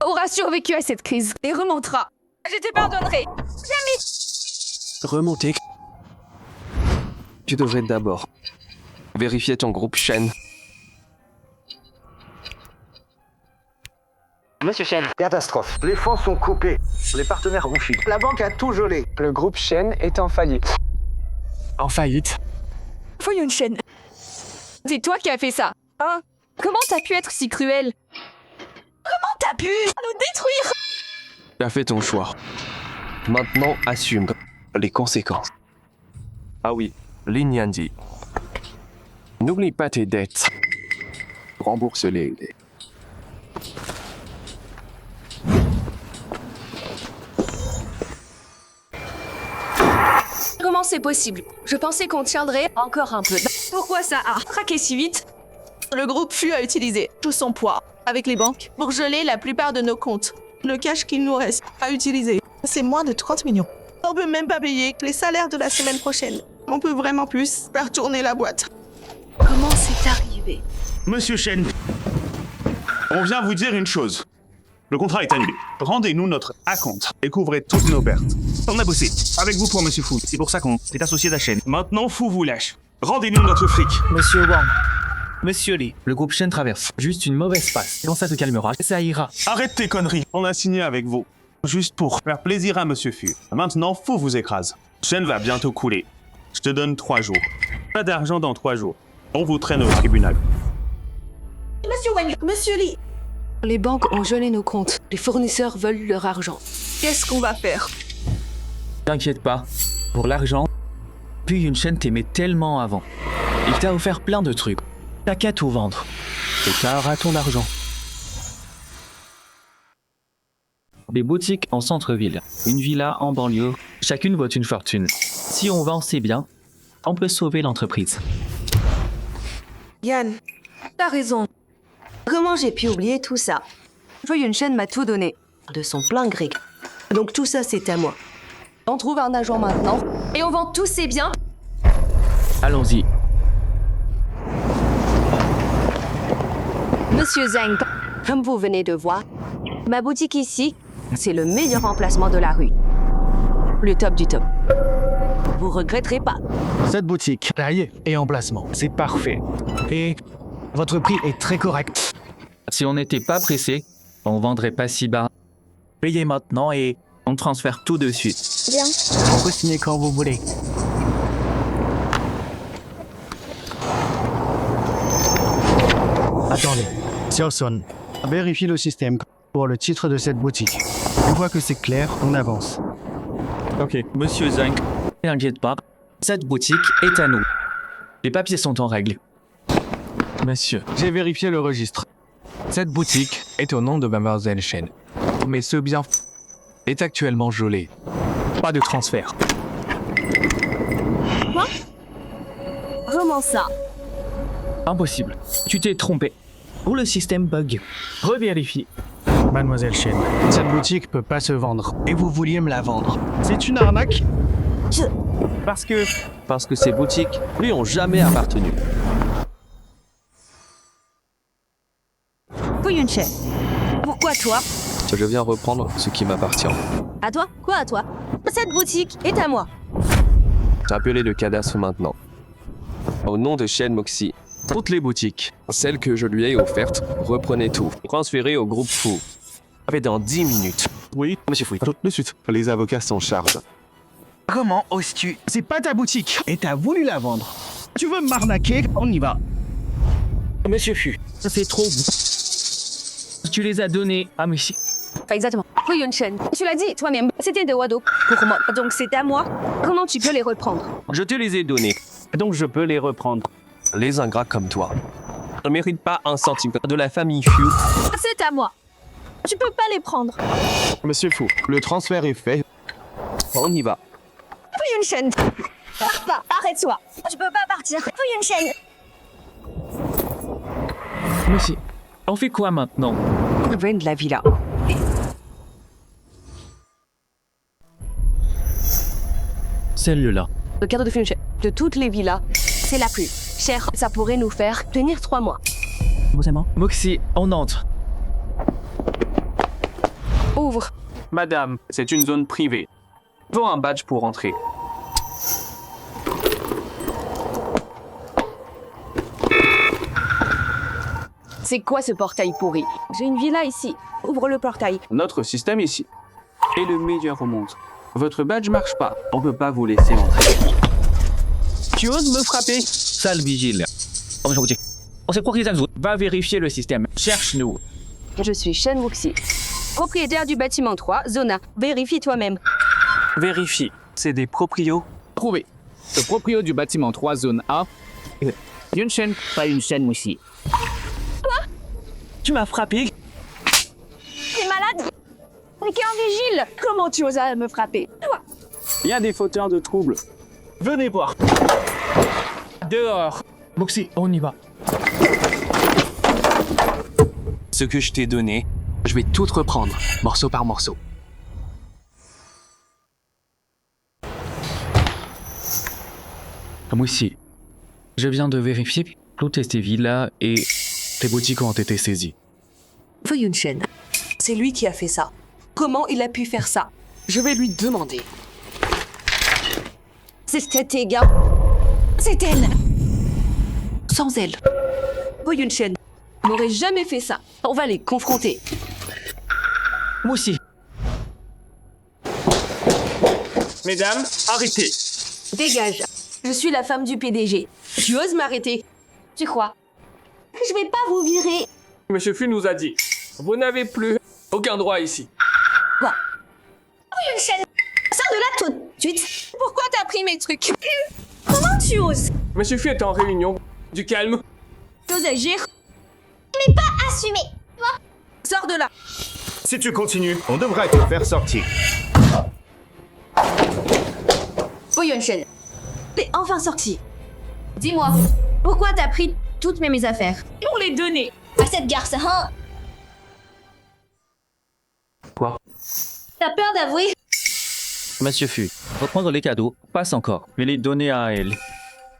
aura survécu à cette crise et remontera, je te pardonnerai. Jamais. Remonter. Tu devrais d'abord vérifier ton groupe Shen. Monsieur Shen, catastrophe. Les fonds sont coupés. Les partenaires ont fui. La banque a tout gelé. Le groupe Shen est en faillite. En faillite? Fu Yunshen. C'est toi qui as fait ça, hein? Comment t'as pu être si cruel? Comment t'as pu nous détruire? Tu as fait ton choix. Maintenant, assume les conséquences. Ah oui, Linyandi. N'oublie pas tes dettes. Rembourse-les. Comment c'est possible? Je pensais qu'on tiendrait encore un peu. Pourquoi ça a craqué si vite? Le groupe FU a utilisé tout son poids avec les banques pour geler la plupart de nos comptes. Le cash qu'il nous reste à utiliser, c'est moins de 30 millions. On peut même pas payer les salaires de la semaine prochaine. On peut vraiment plus faire tourner la boîte. Comment c'est arrivé? Monsieur Shen, on vient vous dire une chose. Le contrat est annulé. Rendez-nous notre acompte et couvrez toutes nos pertes. On a bossé avec vous pour Monsieur Fu. C'est pour ça qu'on est associé de la chaîne. Maintenant, Fu vous lâche. Rendez-nous notre fric. Monsieur Wang, Monsieur Lee, le groupe Shen traverse juste une mauvaise passe. Quand ça te calmera, ça ira. Arrête tes conneries. On a signé avec vous. Juste pour faire plaisir à Monsieur Fu. Maintenant, Fu vous écrase. Shen va bientôt couler. Je te donne 3 jours. Pas d'argent dans 3 jours. On vous traîne au tribunal. Monsieur Wang, Monsieur Lee. Les banques ont gelé nos comptes. Les fournisseurs veulent leur argent. Qu'est-ce qu'on va faire? T'inquiète pas. Pour l'argent, Pu Yunchen t'aimait tellement avant. Il t'a offert plein de trucs. T'as qu'à tout vendre. Et t'auras ton argent. Des boutiques en centre-ville, une villa en banlieue, chacune vaut une fortune. Si on vend ses biens, on peut sauver l'entreprise. Yann, t'as raison. Comment j'ai pu oublier tout ça? Fu Yunchen m'a tout donné, de son plein gré. Donc tout ça, c'est à moi. On trouve un agent maintenant, et on vend tous ses biens. Allons-y. Monsieur Zhang, comme vous venez de voir, ma boutique ici, c'est le meilleur emplacement de la rue. Le top du top. Vous regretterez pas. Cette boutique, taille et emplacement, c'est parfait. Et votre prix est très correct. Si on n'était pas pressé, on vendrait pas si bas. Payez maintenant et on transfère tout de suite. Bien. On peut signer quand vous voulez. Attendez, Seolson, vérifie le système pour le titre de cette boutique. Une fois que c'est clair, on avance. Ok, Monsieur Zhang, t'inquiète pas, cette boutique est à nous. Les papiers sont en règle. Monsieur, j'ai vérifié le registre. Cette boutique est au nom de Mademoiselle Shen. Mais ce bien est actuellement gelé. Pas de transfert. Quoi? Comment ça? Impossible. Tu t'es trompé. Ou le système bug. Revérifie. Mademoiselle Shen, cette boutique peut pas se vendre. Et vous vouliez me la vendre. C'est une arnaque? Parce que ces boutiques lui ont jamais appartenu. Fu Yunchen, pourquoi toi? Je viens reprendre ce qui m'appartient. À toi? Quoi à toi? Cette boutique est à moi. Rappelez le cadastre maintenant. Au nom de Shen Moxie, toutes les boutiques, celles que je lui ai offertes, reprenez tout. Transférez au groupe Fu. Avec dans 10 minutes. Oui, monsieur Fouy. De suite. Les avocats s'en chargent. Comment oses-tu? C'est pas ta boutique et t'as voulu la vendre. Tu veux m'arnaquer? On y va. Monsieur Fu, ça fait trop. Tu les as donnés à Messi. Pas exactement. Fu Yunchen, tu l'as dit toi-même, c'était de Wado pour moi, donc c'est à moi. Comment tu peux les reprendre? Je te les ai donnés, donc je peux les reprendre. Les ingrats comme toi ne méritent pas un centime de la famille Fu. C'est à moi. Tu peux pas les prendre. Monsieur Fu, le transfert est fait. On y va. Fu Yunchen. Arrête-toi. Tu peux pas partir. Fu Yunchen. Messi, on fait quoi maintenant? Vendre la villa. Celle-là. Le cadeau de Fu Yunchen, de toutes les villas, c'est la plus chère. Ça pourrait nous faire tenir 3 mois. Moxie, on entre. Ouvre. Madame, c'est une zone privée. Faut un badge pour entrer. C'est quoi ce portail pourri? J'ai une villa ici. Ouvre le portail. Notre système ici est le meilleur au monde. Votre badge marche pas. On peut pas vous laisser entrer. Tu oses me frapper? Sale vigile. On s'est croqué Zhangzhou. Va vérifier le système. Cherche-nous. Je suis Shen Wuxi, propriétaire du bâtiment 3, Zona. Vérifie toi-même. Vérifie. C'est des proprios. Trouvé. Le proprio du bâtiment 3, zone A. Yunchen, pas Yunchen aussi. Quoi? Tu m'as frappé? T'es malade? Mais qui est en vigile? Comment tu oses me frapper? Toi? Il y a des fauteurs de troubles. Venez voir. Dehors. Moxie, on y va. Ce que je t'ai donné, je vais tout reprendre, morceau par morceau. Moi aussi. Je viens de vérifier toutes tes villas et tes boutiques ont été saisies. Fu Yunchen, c'est lui qui a fait ça. Comment il a pu faire ça? Je vais lui demander. C'était tes gars. C'est elle. Sans elle, Fu Yunchen n'aurait jamais fait ça. On va les confronter. Moi aussi. Mesdames, arrêtez. Dégage. Je suis la femme du PDG. Tu oses m'arrêter? Tu crois que je vais pas vous virer? Monsieur Fu nous a dit, vous n'avez plus aucun droit ici. Quoi? Oui, une chaîne. Sors de là tout de suite. Pourquoi t'as pris mes trucs? Comment tu oses? Monsieur Fu est en réunion. Du calme. Tu oses agir, mais pas assumer. Sors de là. Si tu continues, on devrait te faire sortir. Oh Yunshen, t'es enfin sorti. Dis-moi, pourquoi t'as pris toutes mes affaires pour les donner à cette garce, hein? Quoi? T'as peur d'avouer? Monsieur Fu, reprendre les cadeaux, passe encore, mais les donner à elle.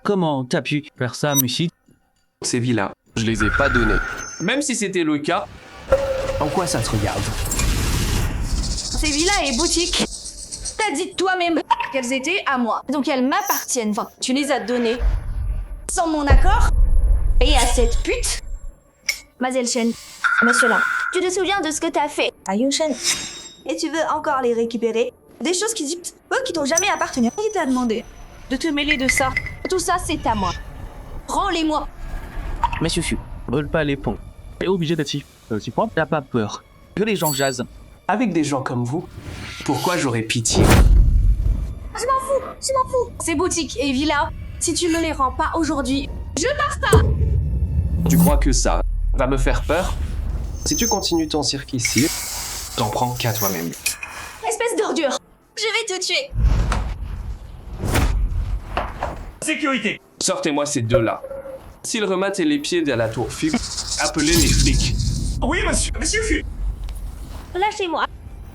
Comment t'as pu faire ça, Mushi? Ces villas, je les ai pas données. Même si c'était le cas, en quoi ça te regarde? Ces villas et boutiques, t'as dit toi-même qu'elles étaient à moi. Donc elles m'appartiennent. Enfin, tu les as données sans mon accord. Et à cette pute, Mademoiselle Shen, monsieur là, tu te souviens de ce que t'as fait à Yunshen? Et tu veux encore les récupérer? Des choses qui t'ont jamais appartenu. Qui t'a demandé de te mêler de ça? Tout ça, c'est à moi. Rends-les-moi. Monsieur Fu, vole pas les ponts. T'es obligé d'être si propre, t'as pas peur que les gens jasent. Avec des gens comme vous, pourquoi j'aurais pitié? Je m'en fous. Ces boutiques et villas, si tu me les rends pas aujourd'hui, je pars pas. tu crois que ça va me faire peur? Si tu continues ton cirque ici, t'en prends qu'à toi-même. Espèce d'ordure, je vais te tuer. Sécurité. Sortez-moi ces deux-là. S'ils remettent les pieds à la tour Fu, appelez les flics. Oui, monsieur Fu. Lâchez-moi.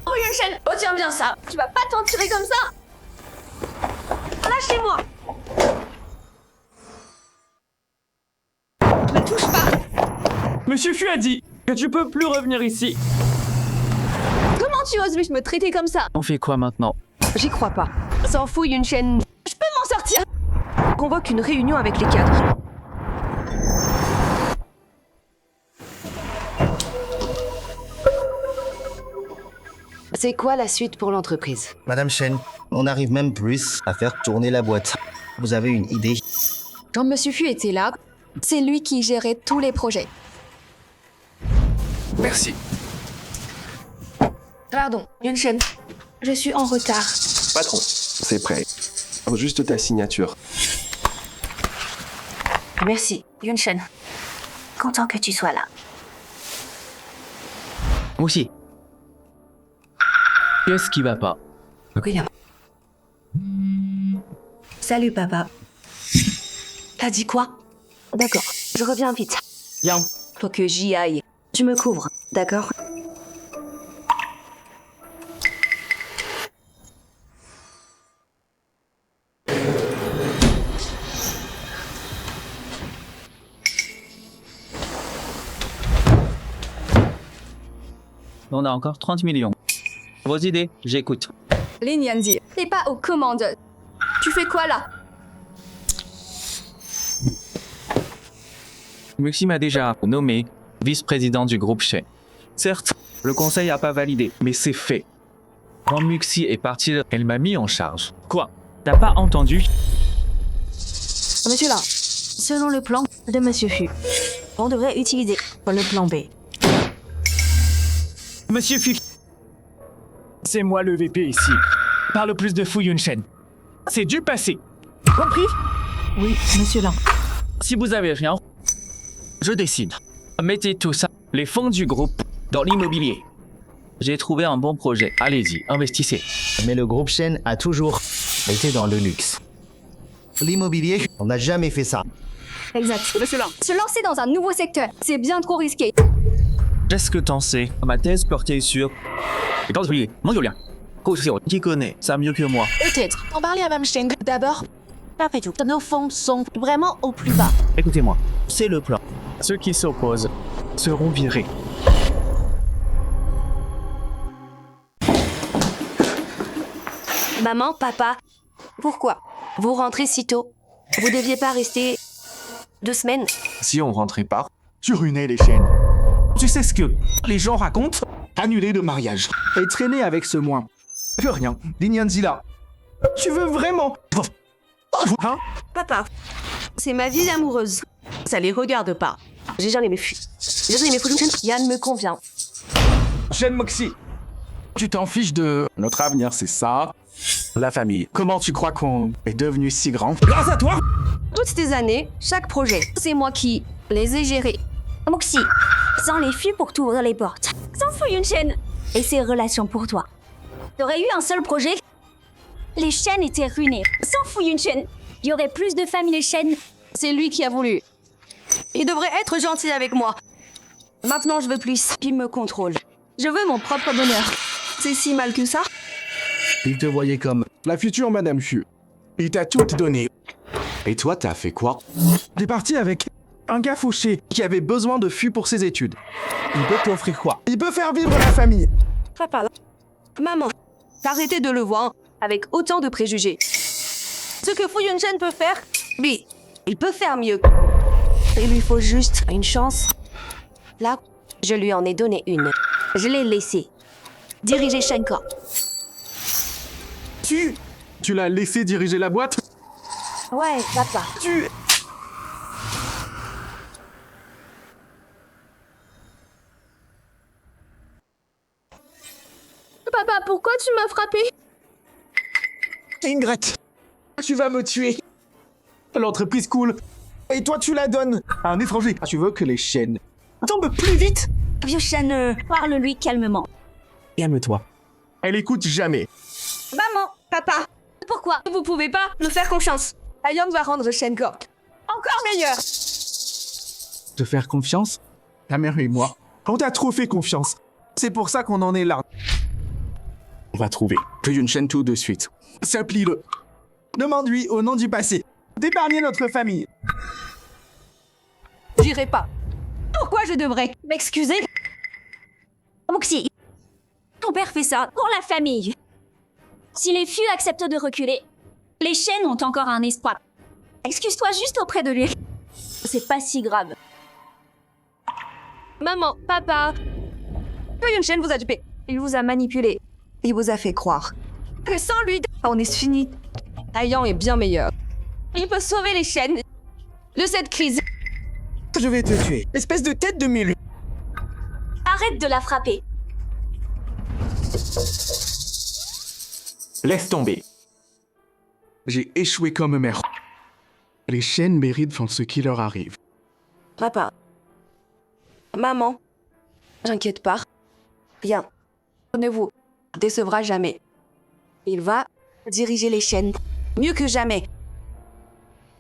Oh Yunshen, retiens bien ça. Tu vas pas t'en tirer comme ça. Lâchez-moi. Ne touche pas. Monsieur Fu a dit que tu peux plus revenir ici. Comment tu oses me traiter comme ça? On fait quoi maintenant? J'y crois pas. S'en fout Yunshen. Je peux m'en sortir. Convoque une réunion avec les cadres. C'est quoi la suite pour l'entreprise? Madame Shen, on arrive même plus à faire tourner la boîte. Vous avez une idée? Quand Monsieur Fu était là, c'est lui qui gérait tous les projets. Merci. Pardon, Yunshen. Je suis en retard. Patron, c'est prêt. Juste ta signature. Merci, Yunshen. Content que tu sois là. Moi aussi. Qu'est-ce qui va pas? Rien. Salut, papa. T'as dit quoi? D'accord, je reviens vite. Bien. Faut que j'y aille. Tu me couvres, d'accord? On a encore 30 millions. Vos idées, j'écoute. Lin Yanzi, t'es pas aux commandes. Tu fais quoi là? Muxi m'a déjà nommé vice-président du groupe Shen. Certes, le conseil n'a pas validé, mais c'est fait. Quand Muxi est parti, elle m'a mis en charge. Quoi? T'as pas entendu? Monsieur là, selon le plan de Monsieur Fu, on devrait utiliser le plan B. Monsieur Fu, c'est moi le VP ici. Parle plus de Fu Yunshen. C'est du passé. Compris? Oui, monsieur Lang. Si vous avez rien, je décide. Mettez tout ça, les fonds du groupe, dans l'immobilier. J'ai trouvé un bon projet. Allez-y, investissez. Mais le groupe Shen a toujours été dans le luxe. L'immobilier, on n'a jamais fait ça. Exact. Monsieur Lang. Se lancer dans un nouveau secteur, c'est bien trop risqué. Qu'est-ce que t'en sais? Ma thèse portait sur... Qui connaît ça mieux que moi? Peut-être. En parler à Mme Shen. D'abord, après tout, nos fonds sont vraiment au plus bas. Écoutez-moi, c'est le plan. Ceux qui s'opposent seront virés. Maman, papa, pourquoi vous rentrez si tôt? Vous deviez pas rester 2 semaines? Si on rentrait pas, Tu ruinais les chaînes. Tu sais ce que les gens racontent? Annuler le mariage. Et traîner avec ce moins. Que rien. Dinyanzila. Tu veux vraiment... Hein? Papa, c'est ma vie amoureuse. Ça les regarde pas. J'ai jamais mes filles. Yann me convient. Shen Moxie, tu t'en fiches de... Notre avenir, c'est ça. La famille. Comment tu crois qu'on est devenu si grand? Grâce à toi! Toutes ces années, chaque projet, c'est moi qui les ai gérés. Moxie, sans les filles pour t'ouvrir les portes. Sans Fu Yunshen et ses relations pour toi. T'aurais eu un seul projet? Les Shen étaient ruinés. Sans Fu Yunshen, il y aurait plus de familles Shen. C'est lui qui a voulu. Il devrait être gentil avec moi. Maintenant, je veux plus. Il me contrôle. Je veux mon propre bonheur. C'est si mal que ça? Il te voyait comme la future Madame Fu. Il t'a tout donné. Et toi, t'as fait quoi? T'es parti avec un gars fauché qui avait besoin de Fu pour ses études. Il peut t'offrir quoi? Il peut faire vivre la famille. Papa, maman, arrêtez de le voir avec autant de préjugés. Ce que Fu Yunshen peut faire, lui, il peut faire mieux. Il lui faut juste une chance. Là, je lui en ai donné une. Je l'ai laissé diriger Shenka. Tu l'as laissé diriger la boîte? Ouais, papa. Papa, pourquoi tu m'as frappé? Ingrid, tu vas me tuer. L'entreprise coule. Et toi, tu la donnes à un étranger. Tu veux que les chaînes tombent plus vite? Vieux Shen, parle-lui calmement. Calme-toi. Elle écoute jamais. Maman, papa, pourquoi? Vous pouvez pas me faire confiance. Ayang va rendre Shenko encore meilleur. Te faire confiance? Ta mère et moi, on t'a trop fait confiance. C'est pour ça qu'on en est là. On va trouver plus une chaîne tout de suite. Supplie-le. Demande-lui au nom du passé d'épargner notre famille. J'irai pas. Pourquoi je devrais m'excuser? Moxie, ton père fait ça pour la famille. Si les Fu acceptent de reculer, les Shen ont encore un espoir. Excuse-toi juste auprès de lui. C'est pas si grave. Maman, papa, Fu Yunshen vous a dupé. Il vous a manipulé. Il vous a fait croire que sans lui, on est fini. Ayang est bien meilleur. Il peut sauver les chaînes de cette crise. Je vais te tuer, espèce de tête de mule. Arrête de la frapper. Laisse tomber. J'ai échoué comme mère. Les chaînes méritent ce qui leur arrive. Papa, maman, j'inquiète pas. Rien ne vous décevra jamais. Il va diriger les chaînes mieux que jamais.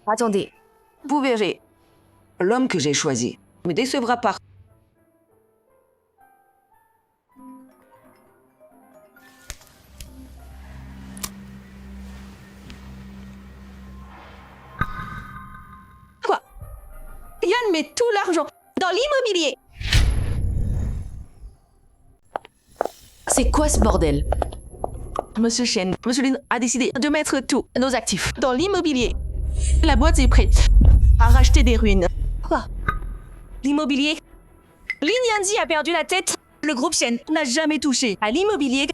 Attendez, vous verrez. L'homme que j'ai choisi me décevra pas. Quoi? Yann met tout l'argent dans l'immobilier. C'est quoi ce bordel? Monsieur Shen, Monsieur Lin a décidé de mettre tous nos actifs dans l'immobilier. La boîte est prête à racheter des ruines. Quoi? L'immobilier? Lin Yanzi a perdu la tête. Le groupe Shen n'a jamais touché à l'immobilier.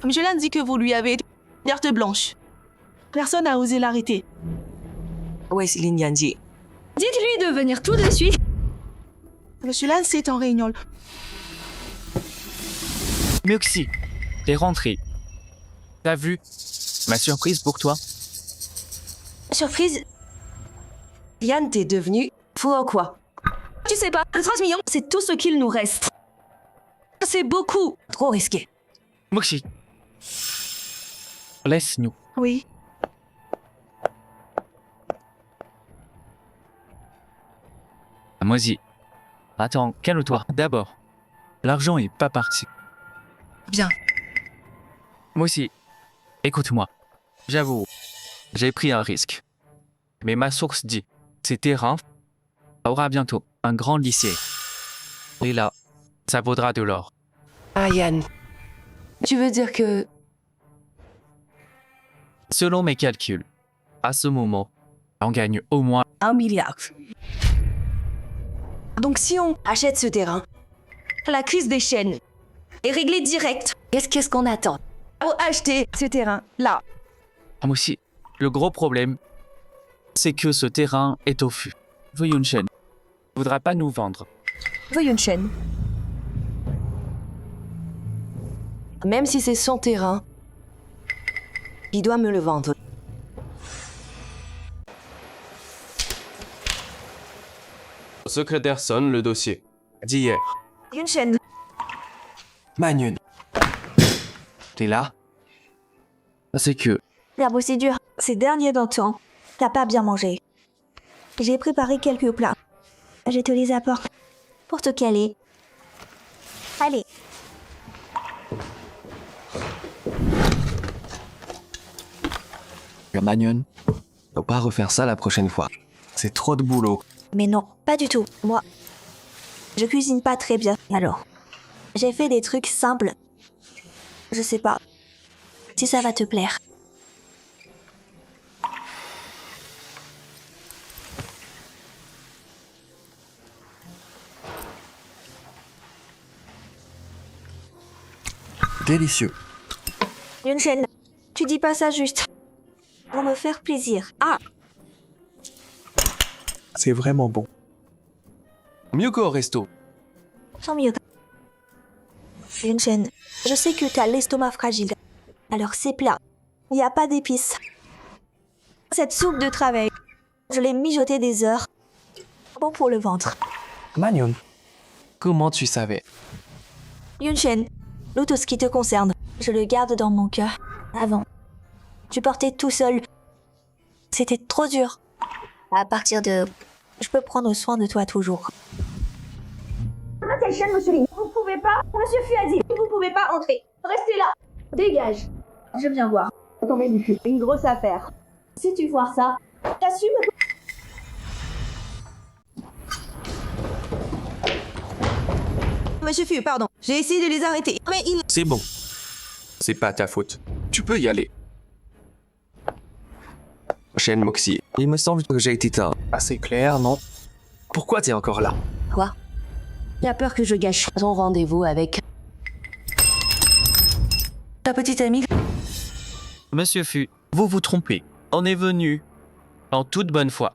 Monsieur Lin dit que vous lui avez carte blanche. Personne n'a osé l'arrêter. Ouais, c'est Lin Yanzi. Dites-lui de venir tout de suite. Monsieur Lin, c'est en réunion. Moxie, t'es rentré. T'as vu ma surprise pour toi? Surprise? Yann, t'es devenu fou ou quoi? Tu sais pas, 30 millions, c'est tout ce qu'il nous reste. C'est beaucoup. Trop risqué. Moxie, laisse-nous. Oui. Moisi, attends, calme-toi. D'abord, l'argent est pas parti. Bien. Moisi, écoute-moi. J'avoue, j'ai pris un risque. Mais ma source dit, ces terrains aura bientôt un grand lycée. Et là, ça vaudra de l'or. Ah Yann, tu veux dire que... Selon mes calculs, à ce moment, on gagne au moins 1 milliard. Donc si on achète ce terrain, la crise des chaînes est réglée direct. Qu'est-ce qu'on attend pour acheter ce terrain là? Moi aussi, le gros problème, c'est que ce terrain est au fût. Wu Yunshen ne voudra pas nous vendre. Wu Yunshen. Même si c'est son terrain, il doit me le vendre. Au secrétaire sonne le dossier. D'hier. Yunshen. Manyun. T'es là? C'est que... La procédure, ces derniers temps, t'as pas bien mangé. J'ai préparé quelques plats. Je te les apporte pour te caler. Allez. Manyun, faut pas refaire ça la prochaine fois. C'est trop de boulot. Mais non, pas du tout. Moi, je cuisine pas très bien. Alors, j'ai fait des trucs simples. Je sais pas si ça va te plaire. Délicieux. Yunshen, tu dis pas ça juste pour me faire plaisir. Ah, C'est vraiment bon. Mieux qu'au resto. tant mieux. Yunshen, je sais que t'as l'estomac fragile. Alors c'est plat. Il n'y a pas d'épices. Cette soupe de travail, je l'ai mijotée des heures. Bon pour le ventre. Manyun, comment tu savais? Yunshen, tout ce qui te concerne, je le garde dans mon cœur. Avant, tu portais tout seul. C'était trop dur. À partir de... Je peux prendre soin de toi toujours. Attention, monsieur Lin. Vous pouvez pas... Monsieur Fuazi, vous pouvez pas entrer. Restez là. Dégage. Je viens voir. Tombez du cul. Une grosse affaire. Si tu vois ça, t'assumes. Monsieur Fu, pardon. J'ai essayé de les arrêter, mais ils... C'est bon. C'est pas ta faute. Tu peux y aller. Shen Moxie, il me semble que j'ai été assez clair, non? Pourquoi t'es encore là? Quoi? T'as peur que je gâche ton rendez-vous avec... ta petite amie? Monsieur Fu, vous vous trompez. On est venu en toute bonne foi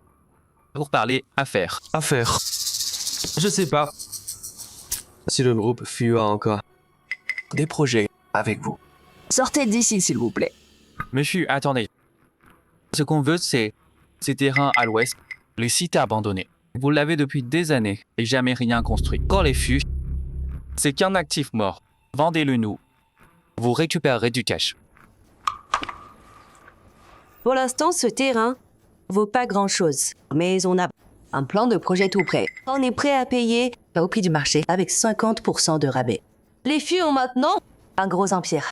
pour parler affaires. Affaires. Je sais pas si le groupe Fu a encore des projets avec vous. Sortez d'ici, s'il vous plaît. Monsieur, attendez. Ce qu'on veut, c'est ces terrains à l'ouest, les sites abandonnés. Vous l'avez depuis des années et jamais rien construit. Quand les Fu, c'est qu'un actif mort. Vendez-le nous. Vous récupérerez du cash. Pour l'instant, ce terrain vaut pas grand-chose. Mais on a un plan de projet tout prêt. On est prêt à payer au prix du marché avec 50% de rabais. Les Fu ont maintenant un gros empire.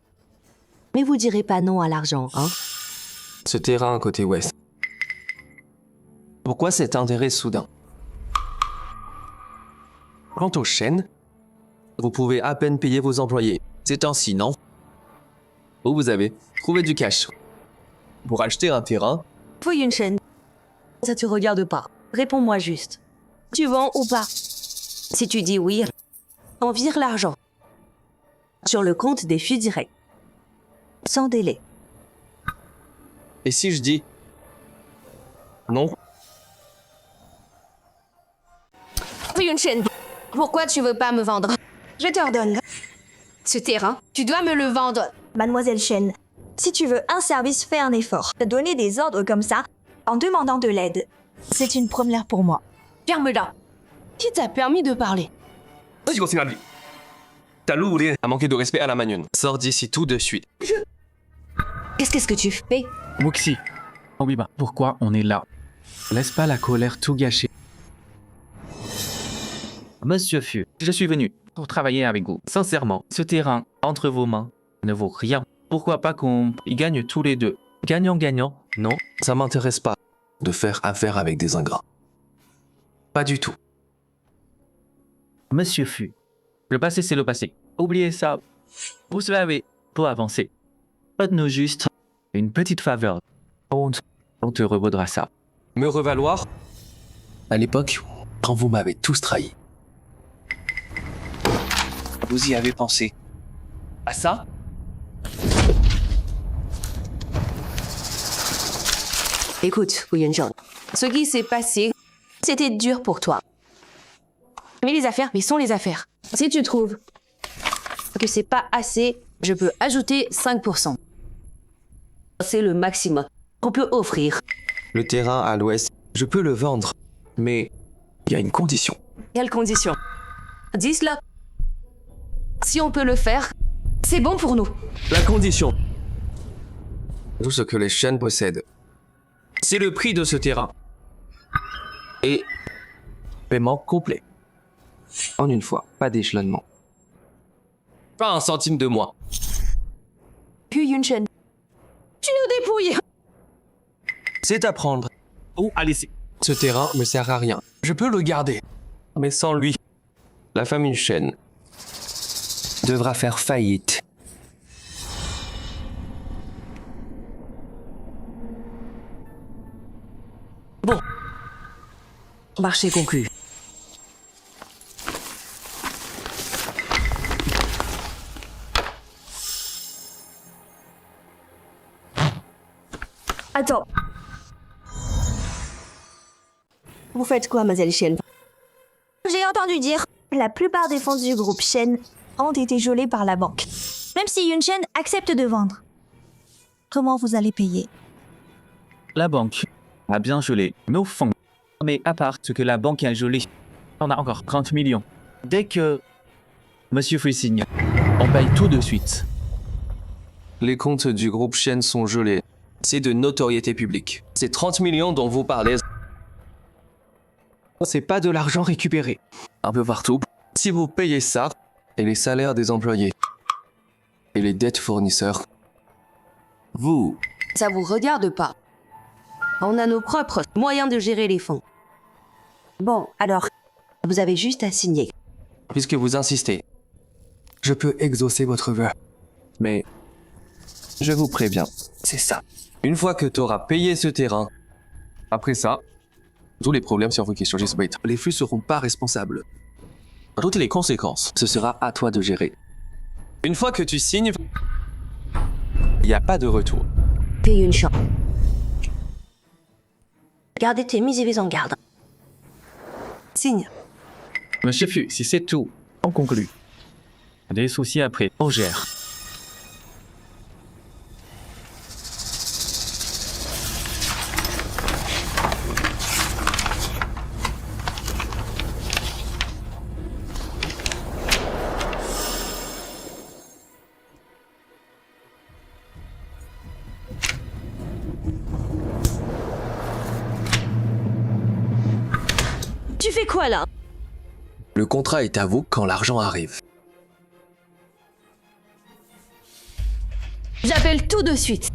Mais vous direz pas non à l'argent, hein? ce terrain côté ouest. Pourquoi cet intérêt soudain? Quant aux chaînes, vous pouvez à peine payer vos employés. C'est ainsi, non? Où vous avez trouvé du cash pour acheter un terrain? Wu Yunshen, ça te regarde pas. Réponds-moi juste. Tu vends ou pas? Si tu dis oui, on vire l'argent sur le compte des Fu directs. Sans délai. Et si je dis non? Wu Yunshen, pourquoi tu veux pas me vendre? Je t'ordonne. Ce terrain, tu dois me le vendre. Mademoiselle Shen, si tu veux un service, fais un effort. Donner des ordres comme ça, en demandant de l'aide, c'est une première pour moi. Ferme-la. Qui t'a permis de parler? T'as louré à manquer de respect à la Manyun. Sors d'ici tout de suite. Qu'est-ce que tu fais? Moxie, oui, bah, pourquoi on est là? Laisse pas la colère tout gâcher. Monsieur Fu, je suis venu pour travailler avec vous. Sincèrement, ce terrain entre vos mains ne vaut rien. Pourquoi pas qu'on y gagne tous les deux? Gagnant-gagnant? Non, ça m'intéresse pas de faire affaire avec des ingrats. Pas du tout. Monsieur Fu, le passé c'est le passé. Oubliez ça. Vous savez, pour avancer, faites-nous juste une petite faveur. On te revaudra ça. Me revaloir? À l'époque, quand vous m'avez tous trahi. Vous y avez pensé à ça? Écoute, Wu Yunshen, Ce qui s'est passé, c'était dur pour toi. Mais les affaires, mais sont les affaires. Si tu trouves que c'est pas assez, je peux ajouter 5%. C'est le maximum qu'on peut offrir. Le terrain à l'ouest, je peux le vendre. Mais il y a une condition. Quelle condition? Dis-le. Si on peut le faire, c'est bon pour nous. La condition. Tout ce que les Shen possèdent. C'est le prix de ce terrain. Et paiement complet. En une fois, pas d'échelonnement. Pas un centime de moins. Hu Yunshen, tu nous dépouilles. C'est à prendre. Ou à laisser. Ce terrain me sert à rien. Je peux le garder. Mais sans lui, la famille Shen devra faire faillite. Bon. Marché conclu. Attends. Vous faites quoi, mademoiselle Shen? J'ai entendu dire la plupart des fonds du groupe Shen ont été gelés par la banque. Même si Yunshen accepte de vendre. Comment vous allez payer? La banque a bien gelé nos fonds. Mais à part ce que la banque a gelé, on a encore 30 millions. Dès que Monsieur Fu signe, on paye tout de suite. Les comptes du groupe Shen sont gelés. C'est de notoriété publique. Ces 30 millions dont vous parlez, c'est pas de l'argent récupéré. Un peu partout. Si vous payez ça, et les salaires des employés, et les dettes fournisseurs, vous... Ça vous regarde pas. On a nos propres moyens de gérer les fonds. Bon, alors, vous avez juste à signer. Puisque vous insistez, je peux exaucer votre vœu. Mais je vous préviens, c'est ça. Une fois que tu auras payé ce terrain, après ça, tous les problèmes sur vous qui surgissent, les flux seront pas responsables. Toutes les conséquences, ce sera à toi de gérer. Une fois que tu signes, il n'y a pas de retour. Paye une chance. Gardez tes mises en garde. Signe. Monsieur Fu, si c'est tout, on conclut. Des soucis après, on gère. Tu fais quoi là? Le contrat est à vous quand l'argent arrive. J'appelle tout de suite.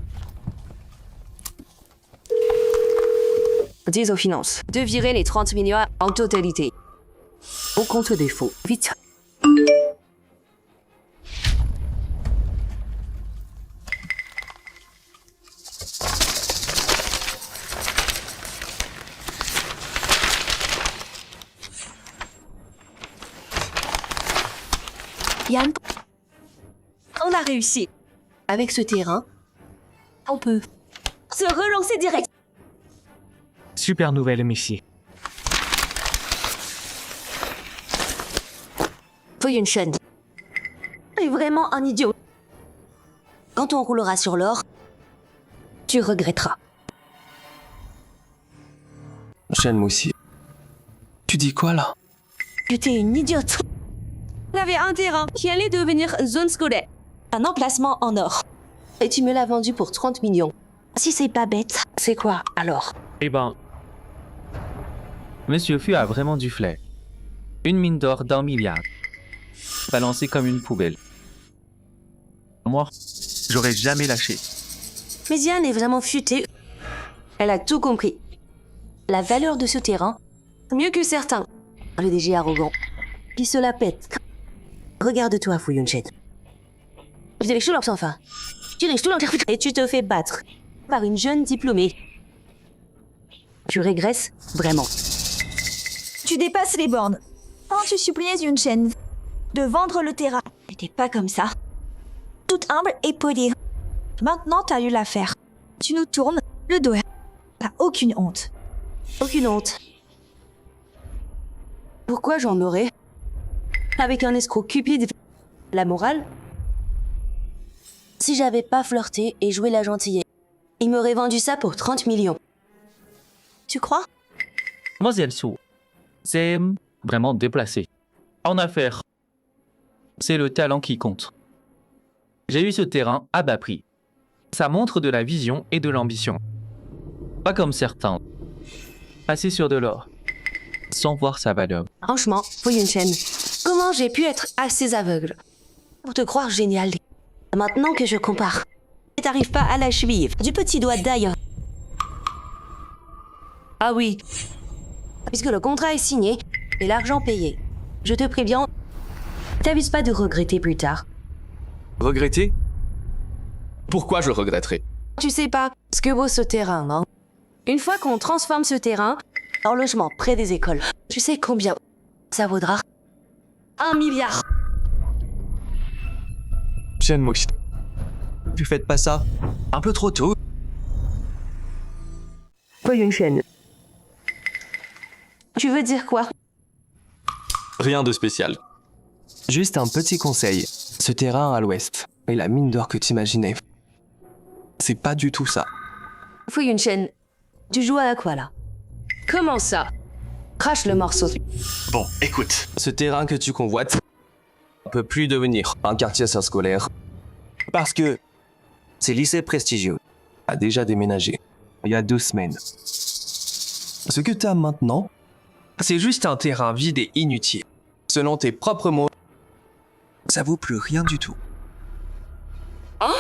Dis aux finances de virer les 30 millions en totalité. Au compte des faux. Vite. Yann, on a réussi. Avec ce terrain, on peut se relancer direct. Super nouvelle, Missy. Fu Yunshen est vraiment un idiot. Quand on roulera sur l'or, tu regretteras. Shen Moussi, tu dis quoi là? Que t'es une idiote. J'avais un terrain qui allait devenir zone scolaire. Un emplacement en or. Et tu me l'as vendu pour 30 millions. Si c'est pas bête, c'est quoi alors? Eh ben, Monsieur Fu a vraiment du flair. Une mine d'or d'1 milliard. Balancée comme une poubelle. Moi, j'aurais jamais lâché. Mais Diane est vraiment futée. Elle a tout compris. La valeur de ce terrain, mieux que certains. Le DG arrogant, qui se la pète. Regarde-toi, Fu Yunshen. Et tu te fais battre par une jeune diplômée. Tu régresses vraiment. Tu dépasses les bornes. Quand tu suppliais Yunshen de vendre le terrain, t'étais pas comme ça. Toute humble et polie. Maintenant, t'as eu l'affaire. Tu nous tournes le dos. T'as aucune honte. Aucune honte. Pourquoi j'en aurais? Avec un escroc cupide, la morale? Si j'avais pas flirté et joué la gentillesse, il m'aurait vendu ça pour 30 millions. Tu crois? Mademoiselle Su, c'est vraiment déplacé. En affaires, c'est le talent qui compte. J'ai eu ce terrain à bas prix. Ça montre de la vision et de l'ambition. Pas comme certains. Passer sur de l'or, sans voir sa valeur. Franchement, Fu Yunshen, comment j'ai pu être assez aveugle pour te croire génial? Maintenant que je compare, t'arrives pas à la cheville du petit doigt d'ailleurs. Ah oui, puisque le contrat est signé et l'argent payé. Je te préviens, t'avises pas de regretter plus tard. Regretter? Pourquoi je regretterais? Tu sais pas ce que vaut ce terrain, non? Une fois qu'on transforme ce terrain en logement près des écoles, tu sais combien ça vaudra? 1 milliard. Chen Moxie. Tu faites pas ça un peu trop tôt. Fu Yunshen. Tu veux dire quoi? Rien de spécial. Juste un petit conseil. Ce terrain à l'ouest et la mine d'or que t'imaginais, c'est pas du tout ça. Fu Yunshen, tu joues à quoi là? Comment ça? Crache le morceau. Bon, écoute. Ce terrain que tu convoites ne peut plus devenir un quartier scolaire. Parce que ces lycées prestigieux a déjà déménagé il y a 2 semaines. Ce que t'as maintenant, c'est juste un terrain vide et inutile. Selon tes propres mots, ça vaut plus rien du tout. Hein?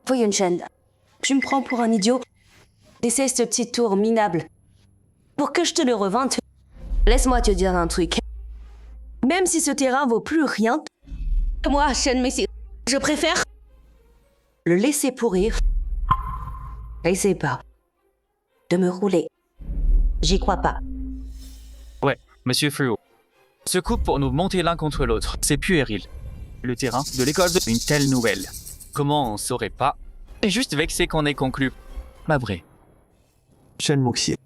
Fu Yunshen, tu me prends pour un idiot? T'essaies ce petit tour minable pour que je te le revende. Laisse-moi te dire un truc. Même si ce terrain vaut plus rien, moi, Shen Messi, je préfère le laisser pourrir. Essaie pas de me rouler. J'y crois pas. Ouais, monsieur Fluo. Se coupe pour nous monter l'un contre l'autre. C'est puéril. Le terrain de l'école de une telle nouvelle. Comment on saurait pas? Et juste vexé qu'on ait conclu. Ma vraie. Chen Moxie.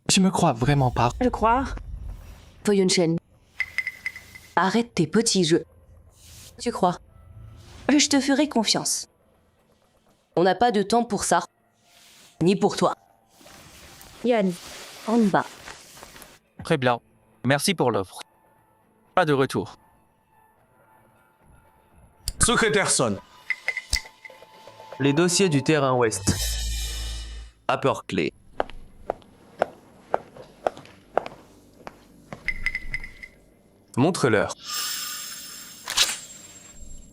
Tu me crois vraiment pas? Je crois. Fu Yunshen. Arrête tes petits jeux. Tu crois? Je te ferai confiance. On n'a pas de temps pour ça. Ni pour toi. Yann, en bas. Très bien. Merci pour l'offre. Pas de retour. Secrétaire Son. Les dossiers du terrain ouest. Rapport clé. Montre-leur.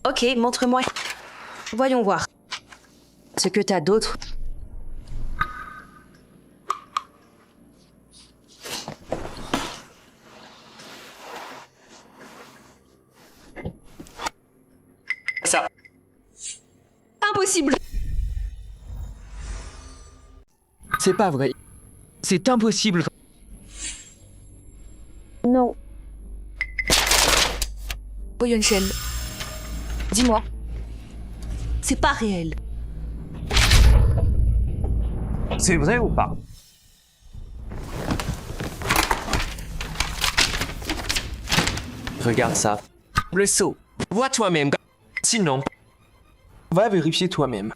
Ok, montre-moi. Voyons voir. Ce que t'as d'autre. Ça. Impossible. C'est pas vrai. C'est impossible. Non. Fu Yunshen, dis-moi. C'est pas réel. C'est vrai ou pas? Regarde ça. Le seau. Vois toi-même. Sinon, va vérifier toi-même.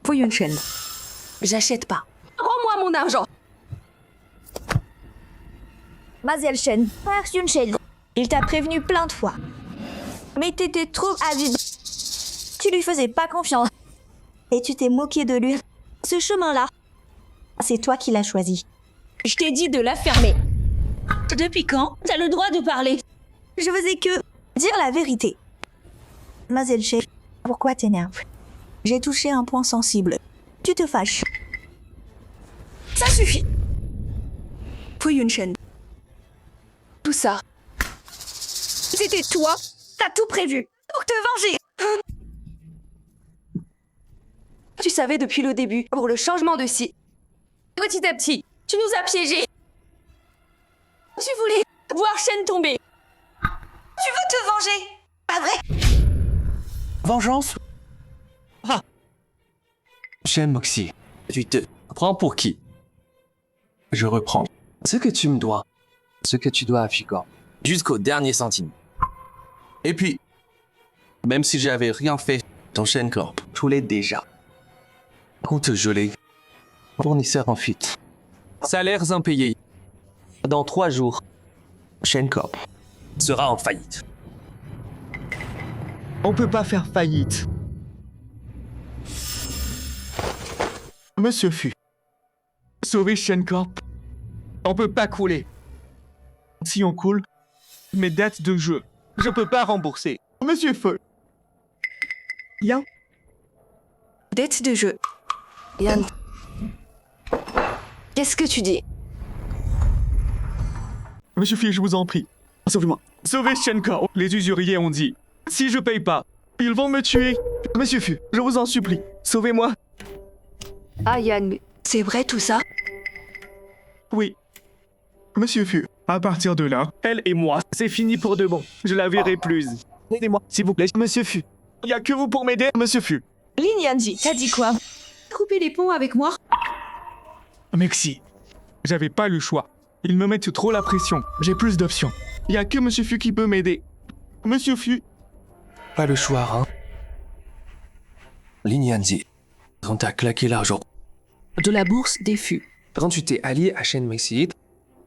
Fu Yunshen, j'achète pas. Rends-moi mon argent. Mademoiselle Shen, frère Yunshen, il t'a prévenu plein de fois. Mais t'étais trop avide. Tu lui faisais pas confiance. Et tu t'es moqué de lui. Ce chemin-là, c'est toi qui l'as choisi. Je t'ai dit de la fermer. Depuis quand t'as le droit de parler? Je faisais que dire la vérité. Mademoiselle Shen, pourquoi t'énerves? J'ai touché un point sensible. Tu te fâches. Ça suffit. Fu Yunshen. Tout ça, c'était toi. T'as tout prévu pour te venger. Tu savais depuis le début, pour le changement de site. Petit à petit, tu nous as piégés. Tu voulais voir Shen tomber. Tu veux te venger, pas vrai? Vengeance? Shen Moxie, tu te prends pour qui? Je reprends. Ce que tu me dois. Ce que tu dois à Figor. Jusqu'au dernier centime. Et puis, même si j'avais rien fait, ton Shen Corp, je voulais déjà. Compte gelé. Fournisseur en fuite. Salaires impayés. Dans 3 jours, Shen Corp sera en faillite. On peut pas faire faillite. Monsieur Fu, sauvez Shen Corp. On peut pas couler. Si on coule, mes dettes de jeu, je peux pas rembourser. Monsieur Fu. Yan. Dette de jeu. Yann. Qu'est-ce que tu dis? Monsieur Fu, je vous en prie, sauvez-moi. Sauvez Shen Corp. Les usuriers ont dit, si je paye pas, ils vont me tuer. Monsieur Fu, je vous en supplie, sauvez-moi. Ah Yann, c'est vrai tout ça? Oui. Monsieur Fu, à partir de là, elle et moi, c'est fini pour de bon. Je la verrai plus. Aidez-moi, s'il vous plaît, Monsieur Fu. Il y a que vous pour m'aider, Monsieur Fu. Lin Yanji, t'as dit quoi? Couper les ponts avec moi? Merci. J'avais pas le choix. Ils me mettent trop la pression. J'ai plus d'options. Il y a que Monsieur Fu qui peut m'aider. Monsieur Fu. Pas le choix, hein. Lin Yanzi, quand t'as claqué l'argent De la bourse des fûts. quand tu t'es allié à Shen Moxie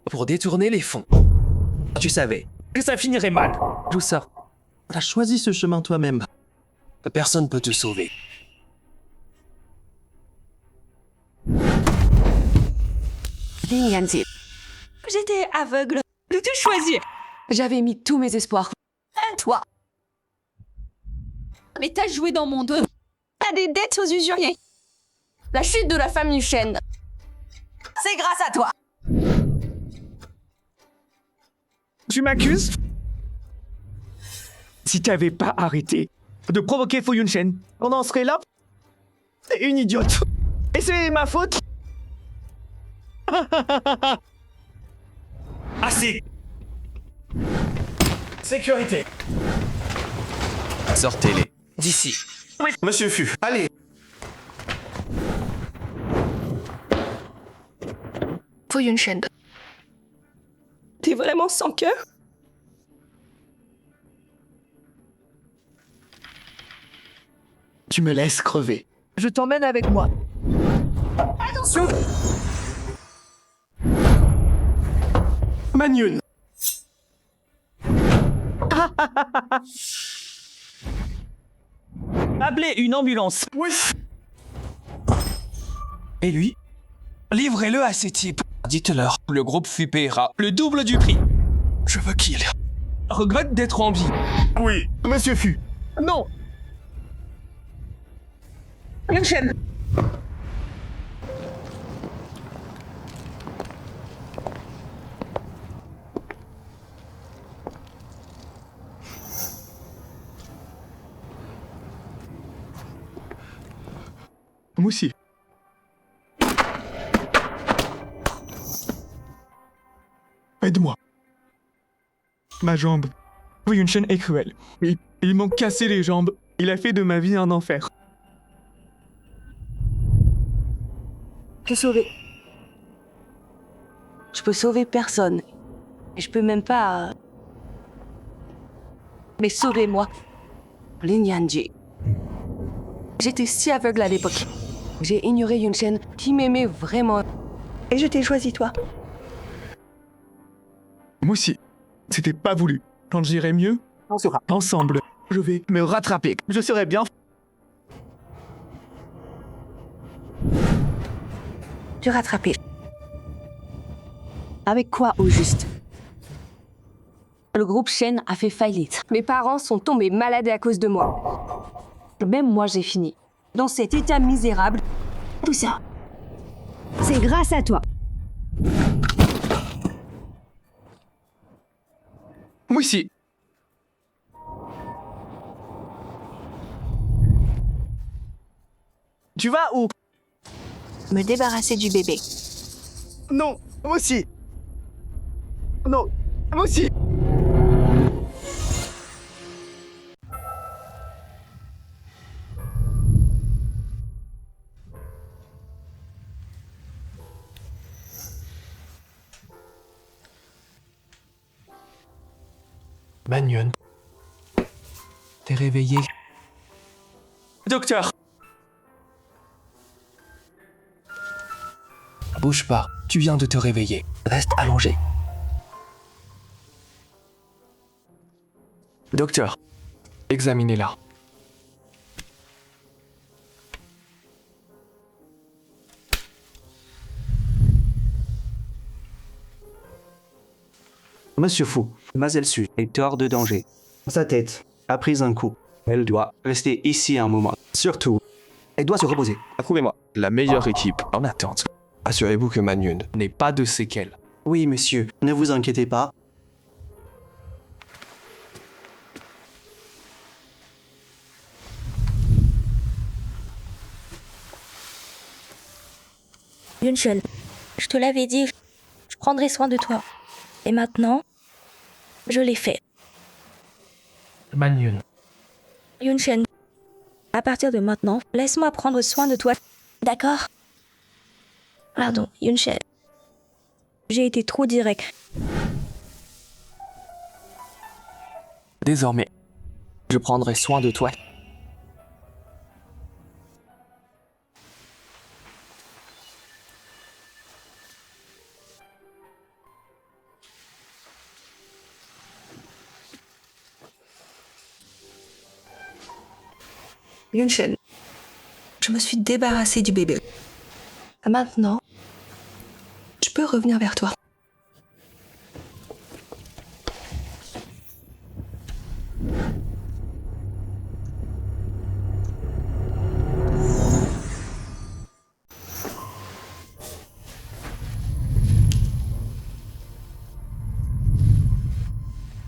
pour détourner les fonds. Tu savais que ça finirait mal. Tout ça. T'as choisi ce chemin toi-même. Personne peut te sauver. Lin Yanzi. J'étais aveugle de te choisir. J'avais mis tous mes espoirs. Toi. Mais t'as joué dans mon dos. T'as des dettes aux usuriers. La chute de la famille Shen. C'est grâce à toi. Tu m'accuses? Si t'avais pas arrêté de provoquer Fu Yunshen, on en serait là? T'es une idiote. Et c'est ma faute? Assez. Sécurité. Sortez-les d'ici. Oui, Monsieur Fu, allez. Fu Yunshen. T'es vraiment sans cœur? Tu me laisses crever. Je t'emmène avec moi. Attention! Manyun. Appelez une ambulance. Oui. Et lui? Livrez-le à ces types. Dites-leur, le groupe Fu paiera le double du prix. Je veux qu'il regrette d'être en vie. Oui, Monsieur Fu. Non. Yunshen. Moussi. Aide-moi. Ma jambe. Oui, Yunshen est cruel. Oui, ils m'ont cassé les jambes. Il a fait de ma vie un enfer. Te sauver. Je peux sauver personne. Et je peux même pas... Mais sauvez-moi. Lin Yanji. J'étais si aveugle à l'époque. J'ai ignoré Yunshen qui m'aimait vraiment. Et je t'ai choisi toi. Moi aussi. C'était pas voulu. Quand j'irai mieux, on sera ensemble. Je vais me rattraper. Je serai bien. Te rattraper. Avec quoi au juste? Le groupe Shen a fait faillite. Mes parents sont tombés malades à cause de moi. Même moi j'ai fini. Dans cet état misérable. Tout ça. C'est grâce à toi. Moi aussi. Tu vas où? Me débarrasser du bébé. Non, moi aussi. Non, moi aussi. Manyun. T'es réveillé? Docteur! Bouge pas, tu viens de te réveiller. Reste allongé. Docteur, Examinez-la. Monsieur Fu, Mademoiselle Su est hors de danger. Sa tête a pris un coup. Elle doit rester ici un moment. Surtout, elle doit se reposer. approuvez-moi. La meilleure équipe en attente. Assurez-vous que Manyun n'ait pas de séquelles. Oui, monsieur, ne vous inquiétez pas. Yunshen, je te l'avais dit, je prendrai soin de toi. Et maintenant, je l'ai fait. Manyun. Yunshen, à partir de maintenant, laisse-moi prendre soin de toi. D'accord? Pardon, Yunshen. J'ai été trop direct. Désormais, je prendrai soin de toi. Yunshen, je me suis débarrassée du bébé. Maintenant, je peux revenir vers toi.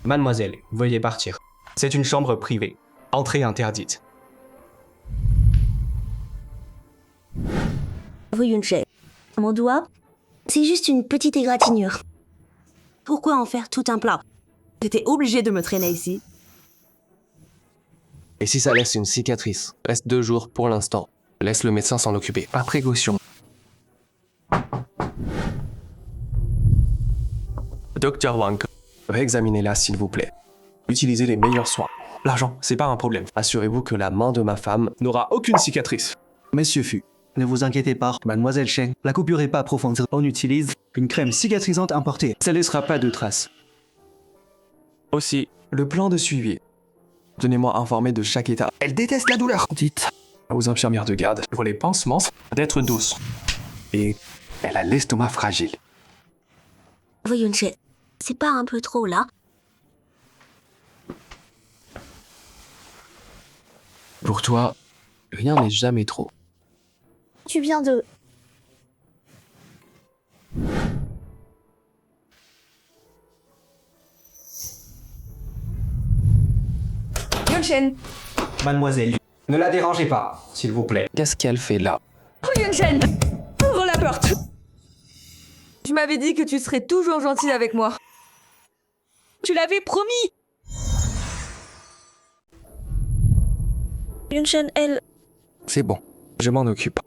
Mademoiselle, veuillez partir. C'est une chambre privée. Entrée interdite. Oui, Yunshen. Mon doigt, c'est juste une petite égratignure. Pourquoi en faire tout un plat? J'étais obligée de me traîner ici. Et si ça laisse une cicatrice? Reste 2 jours pour l'instant. Laisse le médecin s'en occuper. Par précaution. Docteur Wang, réexaminez-la s'il vous plaît. Utilisez les meilleurs soins. L'argent, c'est pas un problème. Assurez-vous que la main de ma femme n'aura aucune cicatrice. Monsieur Fu, ne vous inquiétez pas, Mademoiselle Shen, la coupure est pas approfondie. On utilise une crème cicatrisante importée. Ça laissera pas de traces. Aussi, le plan de suivi. Tenez-moi informé de chaque état. Elle déteste la douleur. Dites aux infirmières de garde pour les pansements d'être douces. Et elle a l'estomac fragile. Oui, Yunshen. C'est pas un peu trop là? Pour toi, rien n'est jamais trop. Tu viens de... Yunshen, Mademoiselle, ne la dérangez pas, s'il vous plaît. Qu'est-ce qu'elle fait là? Yunshen, ouvre la porte. Tu m'avais dit que tu serais toujours gentil avec moi. Tu l'avais promis. Yunshen, elle... C'est bon, je m'en occupe.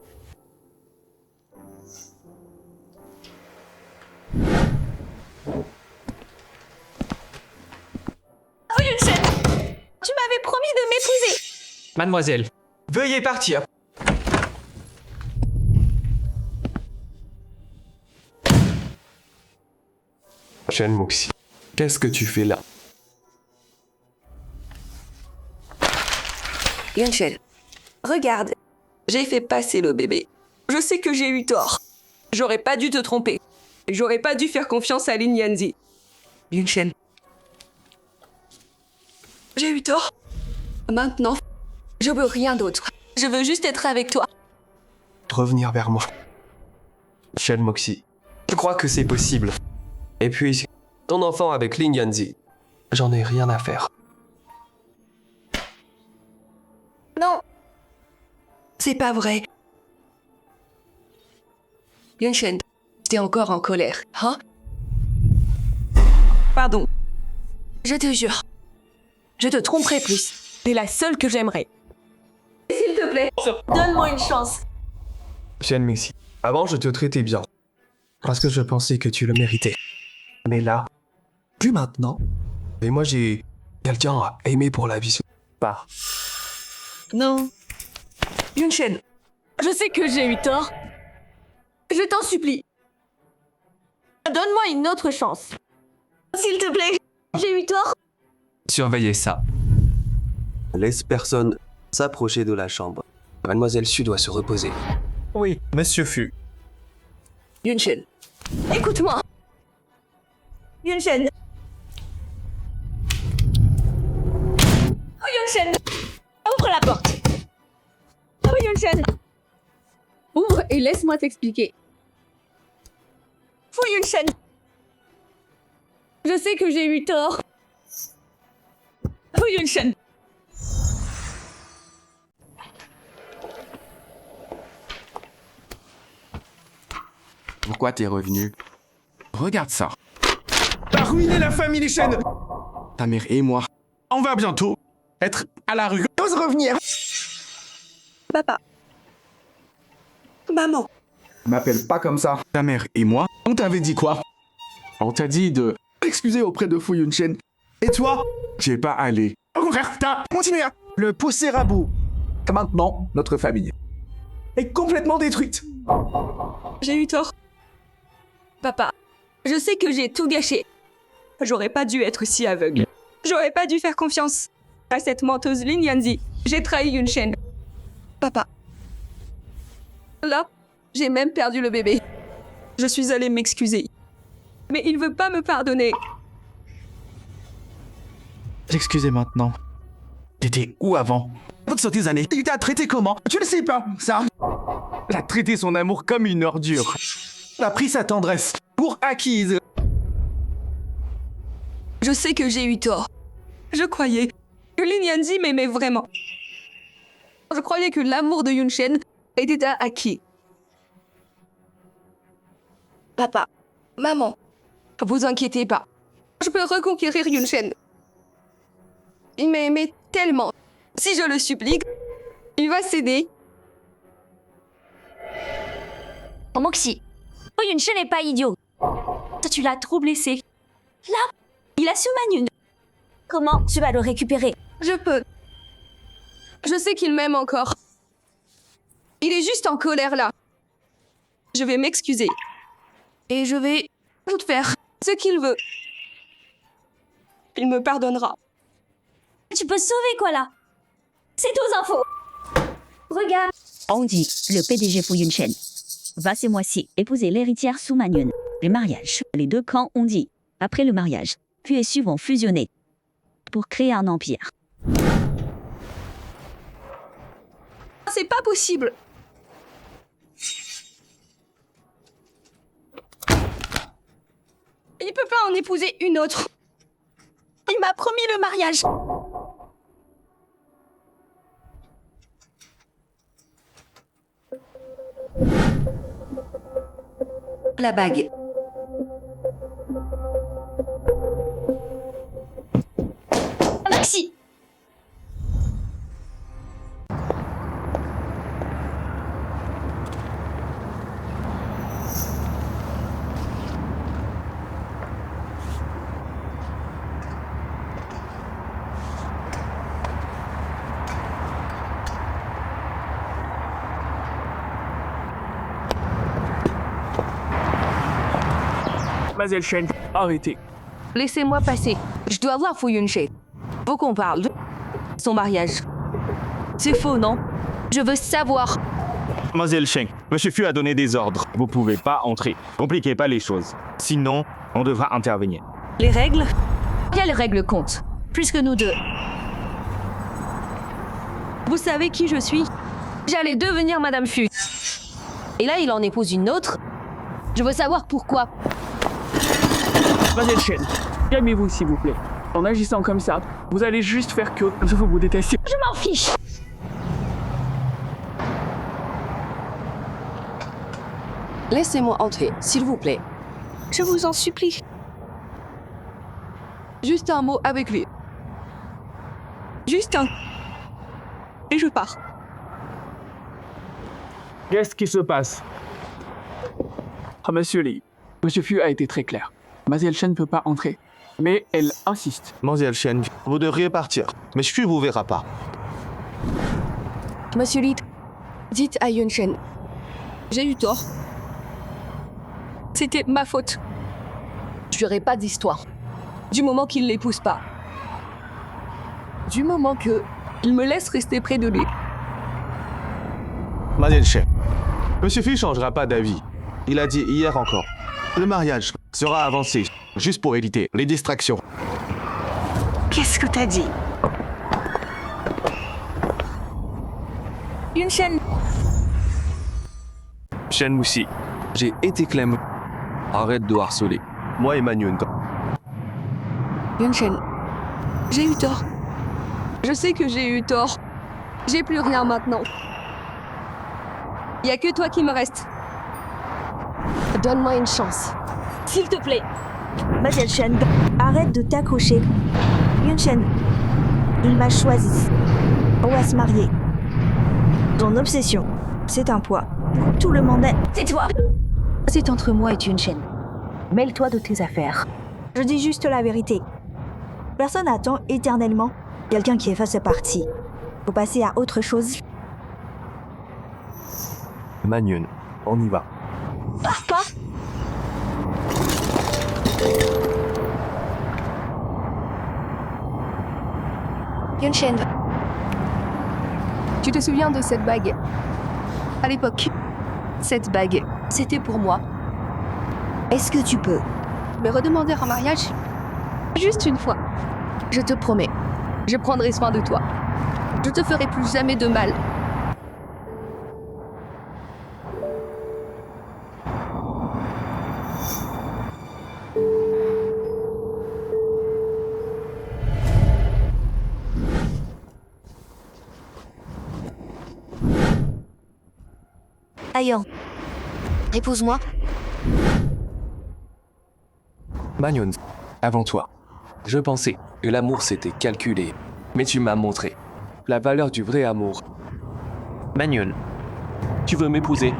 Oh Yunshen, tu m'avais promis de m'épouser. Mademoiselle, veuillez partir. Shen Moxie, qu'est-ce que tu fais là? Yunshen, regarde, j'ai fait passer le bébé. Je sais que j'ai eu tort. J'aurais pas dû te tromper. J'aurais pas dû faire confiance à Lin Yanzi. Yunshen, j'ai eu tort. Maintenant, je veux rien d'autre. Je veux juste être avec toi. Revenir vers moi. Shen Moxie, je crois que c'est possible. Et puis, ton enfant avec Lin Yanzi, j'en ai rien à faire. Non. C'est pas vrai. Yunshen, t'es encore en colère, hein? Pardon. Je te jure. Je te tromperai plus. T'es la seule que j'aimerais. S'il te plaît, donne-moi une chance. Shen Mixi, avant je te traitais bien. Parce que je pensais que tu le méritais. Mais là, plus maintenant. Et moi j'ai quelqu'un à aimer pour la vie. Pas. Non. Yunshen, je sais que j'ai eu tort. Je t'en supplie. Donne-moi une autre chance. S'il te plaît, j'ai eu tort. Surveillez ça. Laisse personne s'approcher de la chambre. Mademoiselle Su doit se reposer. Oui, Monsieur Fu. Yunshen, écoute-moi. Yunshen. Oh Yunshen, ouvre la porte. Oh Yunshen. Ouvre et laisse-moi t'expliquer. Fu Yunshen. Je sais que j'ai eu tort. Fu Yunshen. Pourquoi t'es revenu? Regarde ça. T'as ruiné la famille les chaînes. Ta mère et moi. On va bientôt être à la rue. Ose revenir. Papa. Maman. M'appelle pas comme ça. Ta mère et moi. On t'avait dit quoi? On t'a dit de Excusez auprès de Fu Yunshen. Et toi? j'ai pas allé. Au contraire, t'as continué à le pousser à bout. Maintenant, notre famille est complètement détruite. J'ai eu tort. Papa, je sais que j'ai tout gâché. J'aurais pas dû être si aveugle. J'aurais pas dû faire confiance à cette menteuse Lin Yanzi. J'ai trahi Yunshen. Papa. Là, j'ai même perdu le bébé. Je suis allée m'excuser. Mais il veut pas me pardonner. T'excuser maintenant. T'étais où avant? Toutes ces années, il t'a traité comment? Tu le sais pas, ça? Elle a traité son amour comme une ordure. Elle a pris sa tendresse pour acquise. Je sais que j'ai eu tort. Je croyais que Lin Yanzi m'aimait vraiment. Je croyais que l'amour de Yunshen était acquis. Papa, maman, vous inquiétez pas. Je peux reconquérir Yunshen. Il m'a aimé tellement. Si je le supplie, il va céder. Oh, Moxie, oh, Yunshen n'est pas idiot. Toi, tu l'as trop blessé. Là, il a Su Manyun. Comment tu vas le récupérer? Je peux. Je sais qu'il m'aime encore. Il est juste en colère là. Je vais m'excuser. Et je vais tout faire ce qu'il veut. Il me pardonnera. Tu peux sauver quoi là? C'est aux infos. Regarde. On dit, le PDG Fu Yunshen va ce mois-ci épouser l'héritière Su Manyun. Le mariage. Les deux camps ont dit, après le mariage, Fu et Su vont fusionner pour créer un empire. C'est pas possible. Il peut pas en épouser une autre. Il m'a promis le mariage. La bague. Maxi. Mademoiselle Shen, arrêtez. Laissez-moi passer. Je dois voir Fu Yunshen. Faut qu'on parle de son mariage. C'est faux, non? Je veux savoir. Mademoiselle Shen, Monsieur Fu a donné des ordres. Vous pouvez pas entrer. Compliquez pas les choses. Sinon, on devra intervenir. Les règles? Quelles règles comptent? Plus que nous deux. Vous savez qui je suis? J'allais devenir Madame Fu. Et là, il en épouse une autre. Je veux savoir pourquoi. Mademoiselle Shen, calmez-vous s'il vous plaît. En agissant comme ça, vous allez juste faire que vous vous détestez. Je m'en fiche. Laissez-moi entrer, s'il vous plaît. Je vous en supplie. Juste un mot avec lui. Juste un. Et je pars. Qu'est-ce qui se passe? Ah, Monsieur Lee, Monsieur Fu a été très clair. Mademoiselle Shen ne peut pas entrer, mais elle insiste. Mademoiselle Shen, vous devriez partir. Mais Xu vous verra pas. Monsieur Lee, dites à Yun Shen. J'ai eu tort. C'était ma faute. Je n'aurai pas d'histoire. Du moment qu'il ne l'épouse pas. Du moment que il me laisse rester près de lui. Mademoiselle Shen, Monsieur Fu changera pas d'avis. Il a dit hier encore. Le mariage sera avancé, juste pour éviter les distractions. Qu'est-ce que t'as dit? Yun Shen, Shen Moussi, j'ai été clem. Arrête de harceler. Moi et Manyun. Yun Shen, j'ai eu tort. Je sais que j'ai eu tort. J'ai plus rien maintenant. Il y a que toi qui me reste. Donne-moi une chance. S'il te plaît. Mademoiselle Shen, arrête de t'accrocher. Yun Shen, il m'a choisi. On va se marier. Ton obsession, c'est un poids. Tout le monde est... C'est toi. C'est entre moi et Yun Shen. Mêle-toi de tes affaires. Je dis juste la vérité. Personne n'attend éternellement quelqu'un qui efface sa partie. Faut passer à autre chose. Manyun, on y va. Quoi? Yun Shen, tu te souviens de cette bague? À l'époque, cette bague, c'était pour moi. Est-ce que tu peux me redemander en mariage? Juste une fois. Je te promets, je prendrai soin de toi. Je te ferai plus jamais de mal. Ayan, épouse-moi. Manyun, avant toi, je pensais que l'amour c'était calculé, mais tu m'as montré la valeur du vrai amour. Manyun, tu veux m'épouser?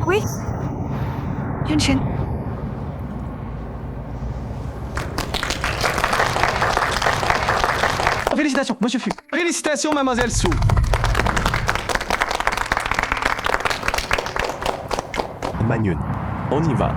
Oui. Yun Shen. Félicitations, Monsieur Fu. Félicitations, Mademoiselle Su. Manyun, on y va.